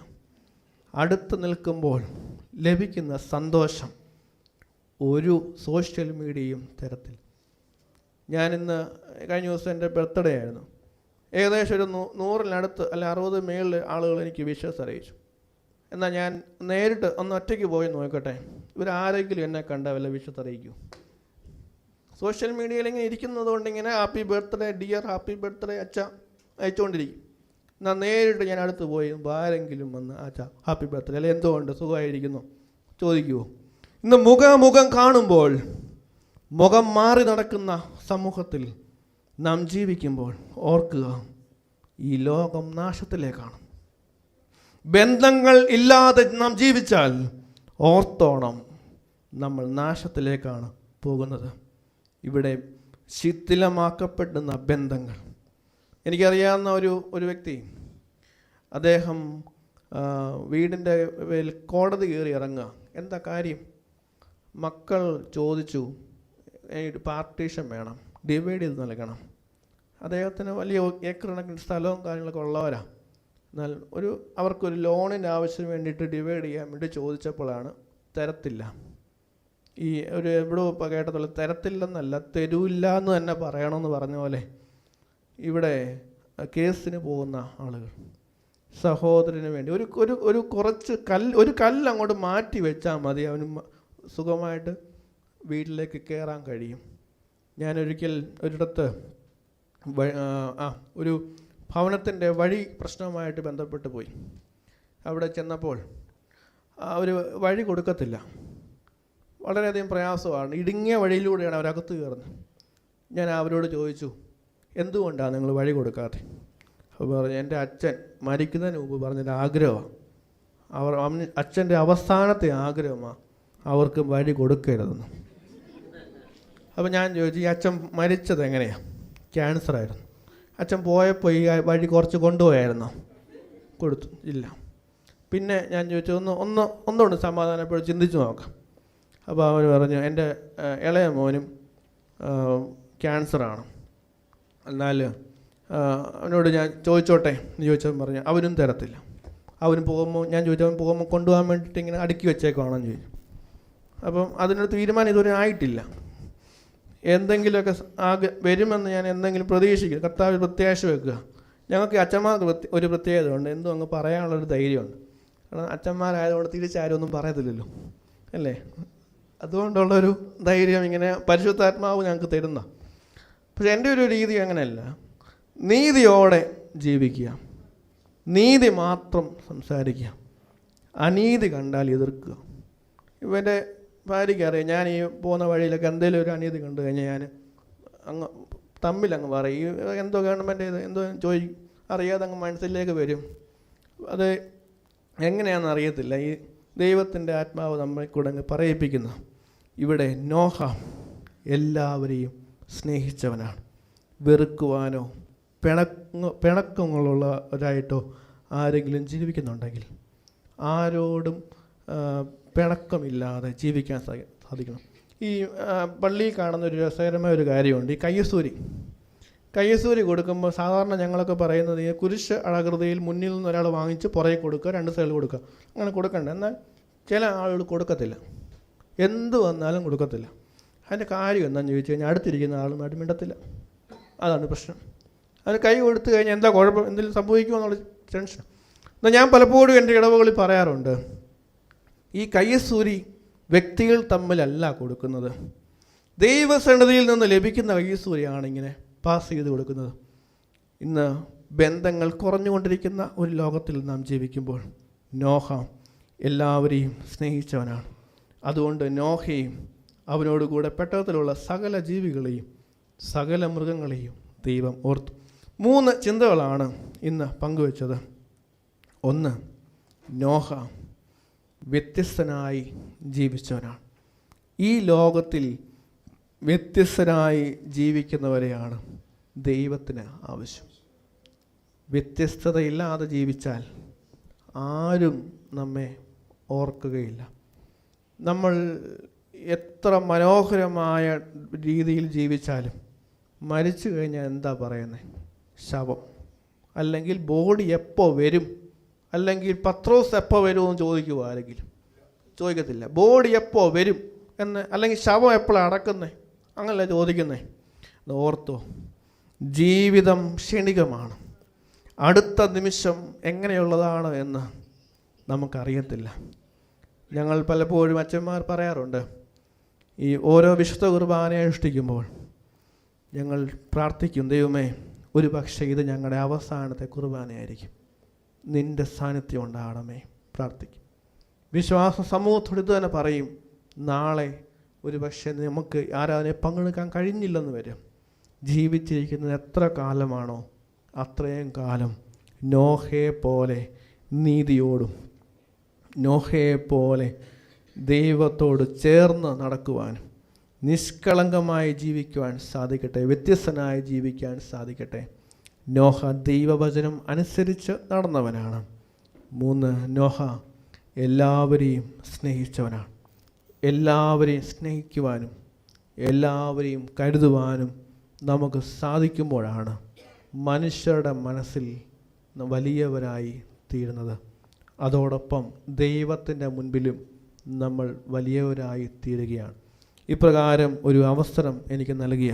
അടുത്ത് നിൽക്കുമ്പോൾ ലഭിക്കുന്ന സന്തോഷം ഒരു സോഷ്യൽ മീഡിയയും തരത്തില്ല. ഞാനിന്ന് കഴിഞ്ഞ ദിവസം എൻ്റെ ബർത്ത്ഡേ ആയിരുന്നു. ഏകദേശം ഒരു 100-നടുത്ത് അല്ല 60 മേളിൽ ആളുകൾ എനിക്ക് വിഷസ് അറിയിച്ചു. എന്നാൽ ഞാൻ നേരിട്ട് ഒന്ന് ഒറ്റയ്ക്ക് പോയി നോക്കട്ടെ, ഇവരാരെങ്കിലും എന്നെ കണ്ട വല്ല വിഷസ് അറിയിക്കൂ? സോഷ്യൽ മീഡിയയിൽ ഇങ്ങനെ ഇരിക്കുന്നത് കൊണ്ട് ഇങ്ങനെ happy birthday dear, happy birthday അച്ഛ അയച്ചുകൊണ്ടിരിക്കും. എന്നാൽ നേരിട്ട് ഞാൻ അടുത്ത് പോയി ആരെങ്കിലും വന്ന് അച്ഛ ഹാപ്പി ബർത്ത്ഡേ അല്ലെ എന്തുകൊണ്ട് സുഖമായിരിക്കുന്നു ചോദിക്കുമോ? ഇന്ന് മുഖാമുഖം കാണുമ്പോൾ മുഖം മാറി നടക്കുന്ന സമൂഹത്തിൽ നാം ജീവിക്കുമ്പോൾ ഓർക്കുക, ഈ ലോകം നാശത്തിലേക്കാണ്. ബന്ധങ്ങൾ ഇല്ലാതെ നാം ജീവിച്ചാൽ ഓർത്തോണം, നമ്മൾ നാശത്തിലേക്കാണ് പോകുന്നത്. ഇവിടെ ശിഥിലമാക്കപ്പെടുന്ന ബന്ധങ്ങൾ. എനിക്കറിയാവുന്ന ഒരു വ്യക്തി, അദ്ദേഹം വീടിൻ്റെ കോടതി കയറി ഇറങ്ങുക. എന്താ കാര്യം? മക്കൾ ചോദിച്ചു പാർട്ടീഷൻ വേണം, ഡിവൈഡ് ചെയ്ത് നൽകണം. അദ്ദേഹത്തിന് വലിയ ഏക്കർ കണക്കിന് സ്ഥലവും കാര്യങ്ങളൊക്കെ ഉള്ളവരാണ്. എന്നാൽ അവർക്കൊരു ലോണിന് ആവശ്യം വേണ്ടിയിട്ട് ഡിവൈഡ് ചെയ്യാൻ വേണ്ടി ചോദിച്ചപ്പോഴാണ് തരത്തില്ല. ഈ എവിടെ കേട്ടതുള്ള തരത്തില്ലെന്നല്ല, തരൂല്ല എന്ന് തന്നെ പറയണമെന്ന് പറഞ്ഞ പോലെ ഇവിടെ കേസിന് പോകുന്ന ആളുകൾ സഹോദരന് വേണ്ടി ഒരു കല്ല് അങ്ങോട്ട് മാറ്റി വെച്ചാൽ മതി, അവന് സുഖമായിട്ട് വീട്ടിലേക്ക് കയറാൻ കഴിയും. ഞാനൊരിക്കൽ ഒരിടത്ത് ഒരു ഭവനത്തിൻ്റെ വഴി പ്രശ്നവുമായിട്ട് ബന്ധപ്പെട്ട് പോയി. അവിടെ ചെന്നപ്പോൾ അവർ വഴി കൊടുക്കത്തില്ല, വളരെയധികം പ്രയാസമാണ്. ഇടുങ്ങിയ വഴിയിലൂടെയാണ് അവരകത്ത് കയറുന്നത്. ഞാൻ അവരോട് ചോദിച്ചു, എന്തുകൊണ്ടാണ് നിങ്ങൾ വഴി കൊടുക്കാതെ? അപ്പോൾ പറഞ്ഞു, എൻ്റെ അച്ഛൻ മരിക്കുന്നതിന് മുമ്പ് പറഞ്ഞൊരു ആഗ്രഹമാണ്, അച്ഛൻ്റെ അവസാനത്തെ ആഗ്രഹമാണ് അവർക്ക് വഴി കൊടുക്കരുതെന്ന്. അപ്പോൾ ഞാൻ ചോദിച്ചു, ഈ അച്ഛൻ മരിച്ചത് എങ്ങനെയാണ്? ക്യാൻസറായിരുന്നു. അച്ഛൻ പോയപ്പോൾ ഈ വഴി കുറച്ച് കൊണ്ടുപോയായിരുന്നോ? കൊടുത്തു? ഇല്ല. പിന്നെ ഞാൻ ചോദിച്ചു, ഒന്നുകൊണ്ട് സമാധാനപ്പെട്ട് ചിന്തിച്ച് നോക്കാം. അപ്പോൾ അവർ പറഞ്ഞു, എൻ്റെ ഇളയ മോനും ക്യാൻസറാണ്, എന്നാൽ അവനോട് ഞാൻ ചോദിച്ചോട്ടെ എന്ന് ചോദിച്ചവൻ പറഞ്ഞു അവനും തരത്തില്ല. അവന് പോകുമ്പോൾ ഞാൻ ചോദിച്ചു, അവൻ പോകുമ്പോൾ കൊണ്ടുപോകാൻ വേണ്ടിയിട്ട് ഇങ്ങനെ അടുക്കി വെച്ചേക്കുവാണെന്ന് ചോദിച്ചു. അപ്പം അതിനൊരു തീരുമാനം ഇതുവരെ ആയിട്ടില്ല. എന്തെങ്കിലുമൊക്കെ വരുമെന്ന് ഞാൻ എന്തെങ്കിലും പ്രതീക്ഷിക്കും. കർത്താവ് പ്രത്യാശ വെക്കുക. ഞങ്ങൾക്ക് അച്ഛന്മാർക്ക് ഒരു പ്രത്യേകത ഉണ്ട്, എന്തും അങ്ങ് പറയാനുള്ളൊരു ധൈര്യമുണ്ട്. കാരണം അച്ഛന്മാരായതുകൊണ്ട് തിരിച്ചാരും ഒന്നും പറയത്തില്ലല്ലോ അല്ലേ? അതുകൊണ്ടുള്ളൊരു ധൈര്യം ഇങ്ങനെ പരിശുദ്ധാത്മാവ് ഞങ്ങൾക്ക് തരുന്ന. പക്ഷെ എൻ്റെ ഒരു രീതി അങ്ങനെയല്ല. നീതിയോടെ ജീവിക്കുക, നീതി മാത്രം സംസാരിക്കുക, അനീതി കണ്ടാൽ എതിർക്കുക. ഇവൻ്റെ ഭാര്യയ്ക്ക് അറിയാം, ഞാൻ ഈ പോകുന്ന വഴിയിലൊക്കെ എന്തെങ്കിലും ഒരു അനീതി കണ്ടു കഴിഞ്ഞാൽ ഞാൻ തമ്മിലങ്ങ് പറയും. എന്തോ ഗവൺമെൻറ് എന്തോ ചോദിക്കും, അറിയാതെ അങ്ങ് മനസ്സിലേക്ക് വരും. അത് എങ്ങനെയാണെന്ന് അറിയത്തില്ല. ഈ ദൈവത്തിൻ്റെ ആത്മാവ് നമ്മളെ കൂടെ അങ്ങ് പറയിപ്പിക്കുന്നു. ഇവിടെ നോഹ എല്ലാവരെയും സ്നേഹിച്ചവനാണ്. വെറുക്കുവാനോ പിണക്കങ്ങളുള്ളവരായിട്ടോ ആരെങ്കിലും ജീവിക്കുന്നുണ്ടെങ്കിൽ ആരോടും പിണക്കമില്ലാതെ ജീവിക്കാൻ സാധിക്കണം. ഈ പള്ളിയിൽ കാണുന്ന ഒരു രസകരമായ ഒരു കാര്യമുണ്ട്. ഈ കയ്യസൂരി കൊടുക്കുമ്പോൾ സാധാരണ ഞങ്ങളൊക്കെ പറയുന്നത് ഈ കുരിശ് ആകൃതിയിൽ മുന്നിൽ നിന്ന് ഒരാൾ വാങ്ങിച്ച് പുറകെ കൊടുക്കുക, 2 സൈഡിൽ കൊടുക്കുക, അങ്ങനെ കൊടുക്കണ്ട. എന്നാൽ ചില ആളുകൾ കൊടുക്കത്തില്ല, എന്ത് വന്നാലും കൊടുക്കത്തില്ല. അതിൻ്റെ കാര്യം എന്താണെന്ന് ചോദിച്ചു കഴിഞ്ഞാൽ അടുത്തിരിക്കുന്ന ആളും മിണ്ടത്തില്ല. അതാണ് പ്രശ്നം. അതിന് കൈ കൊടുത്തു കഴിഞ്ഞാൽ എന്താ കുഴപ്പം, എന്തെങ്കിലും സംഭവിക്കുമോ എന്നുള്ള ടെൻഷൻ. എന്നാൽ ഞാൻ പലപ്പോഴും എൻ്റെ ഇടവകളിൽ പറയാറുണ്ട്, ഈ കയ്യസൂരി വ്യക്തികൾ തമ്മിലല്ല കൊടുക്കുന്നത്, ദൈവസന്നിധിയിൽ നിന്ന് ലഭിക്കുന്ന കയ്യസൂരിയാണ് ഇങ്ങനെ പാസ് ചെയ്ത് കൊടുക്കുന്നത്. ഇന്ന് ബന്ധങ്ങൾ കുറഞ്ഞുകൊണ്ടിരിക്കുന്ന ഒരു ലോകത്തിൽ നാം ജീവിക്കുമ്പോൾ നോഹ എല്ലാവരെയും സ്നേഹിച്ചവനാണ്. അതുകൊണ്ട് നോഹയും അവനോടുകൂടെ പെട്ടകത്തിലുള്ള സകല ജീവികളെയും സകല മൃഗങ്ങളെയും ദൈവം ഓർത്തു. 3 ചിന്തകളാണ് ഇന്ന് പങ്കുവച്ചത്. 1, നോഹ വ്യത്യസ്തനായി ജീവിച്ചവനാണ്. ഈ ലോകത്തിൽ വ്യത്യസ്തനായി ജീവിക്കുന്നവരെയാണ് ദൈവത്തിന് ആവശ്യം. വ്യത്യസ്തതയില്ലാതെ ജീവിച്ചാൽ ആരും നമ്മെ ഓർക്കുകയില്ല. നമ്മൾ എത്ര മനോഹരമായ രീതിയിൽ ജീവിച്ചാലും മരിച്ചു കഴിഞ്ഞാൽ എന്താ പറയുന്നത്? ശവം. അല്ലെങ്കിൽ ബോഡി എപ്പോൾ വരും, അല്ലെങ്കിൽ പത്രോസ് എപ്പോൾ വരുമെന്ന് ചോദിക്കുമോ ആരെങ്കിലും? ചോദിക്കത്തില്ല. ബോഡി എപ്പോൾ വരും എന്ന്, അല്ലെങ്കിൽ ശവം എപ്പോഴാണ് അടക്കുന്നത്, അങ്ങനല്ല ചോദിക്കുന്നേ. ഓർത്തോ, ജീവിതം ക്ഷണികമാണ്. അടുത്ത നിമിഷം എങ്ങനെയുള്ളതാണ് എന്ന് നമുക്കറിയത്തില്ല. ഞങ്ങൾ പലപ്പോഴും അച്ഛന്മാർ പറയാറുണ്ട്, ഈ ഓരോ വിശുദ്ധ കുർബാന അനുഷ്ഠിക്കുമ്പോൾ ഞങ്ങൾ പ്രാർത്ഥിക്കും, ദൈവമേ, ഒരു പക്ഷേ ഇത് ഞങ്ങളുടെ അവസാനത്തെ കുർബാനയായിരിക്കും, നിൻ്റെ സാന്നിധ്യം ഉണ്ടാകണമേ. പ്രാർത്ഥിക്കും. വിശ്വാസ സമൂഹത്തോട് ഇത് തന്നെ പറയും, നാളെ ഒരു പക്ഷേ നമുക്ക് ആരാധനയെ പങ്കെടുക്കാൻ കഴിഞ്ഞില്ലെന്ന് വരും. ജീവിച്ചിരിക്കുന്നത് എത്ര കാലമാണോ അത്രയും കാലം നോഹയെ പോലെ നീതിയോടും നോഹയെ പോലെ ദൈവത്തോട് ചേർന്ന് നടക്കുവാനും നിഷ്കളങ്കമായി ജീവിക്കുവാൻ സാധിക്കട്ടെ, വ്യത്യസ്തനായി ജീവിക്കാൻ സാധിക്കട്ടെ. നോഹ ദൈവവചനം അനുസരിച്ച് നടന്നവനാണ്. 3, നോഹ എല്ലാവരെയും സ്നേഹിച്ചവനാണ്. എല്ലാവരെയും സ്നേഹിക്കുവാനും എല്ലാവരെയും കരുതുവാനും നമുക്ക് സാധിക്കുമ്പോഴാണ് മനുഷ്യരുടെ മനസ്സിൽ വലിയവരായി തീരുന്നത്. അതോടൊപ്പം ദൈവത്തിൻ്റെ മുൻപിലും നമ്മൾ വലിയവരായി തീരുകയാണ്. ഇപ്രകാരം ഒരു അവസരം എനിക്ക് നൽകിയ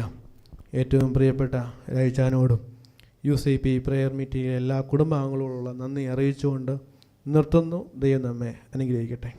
ഏറ്റവും പ്രിയപ്പെട്ട രാജാനോടും UCP പ്രെയർ മീറ്റിംഗിലെ എല്ലാ കുടുംബാംഗങ്ങളോടുള്ള നന്ദി അറിയിച്ചുകൊണ്ട് നിർത്തുന്നു. ദൈവം നമ്മെ അനുഗ്രഹിക്കട്ടെ.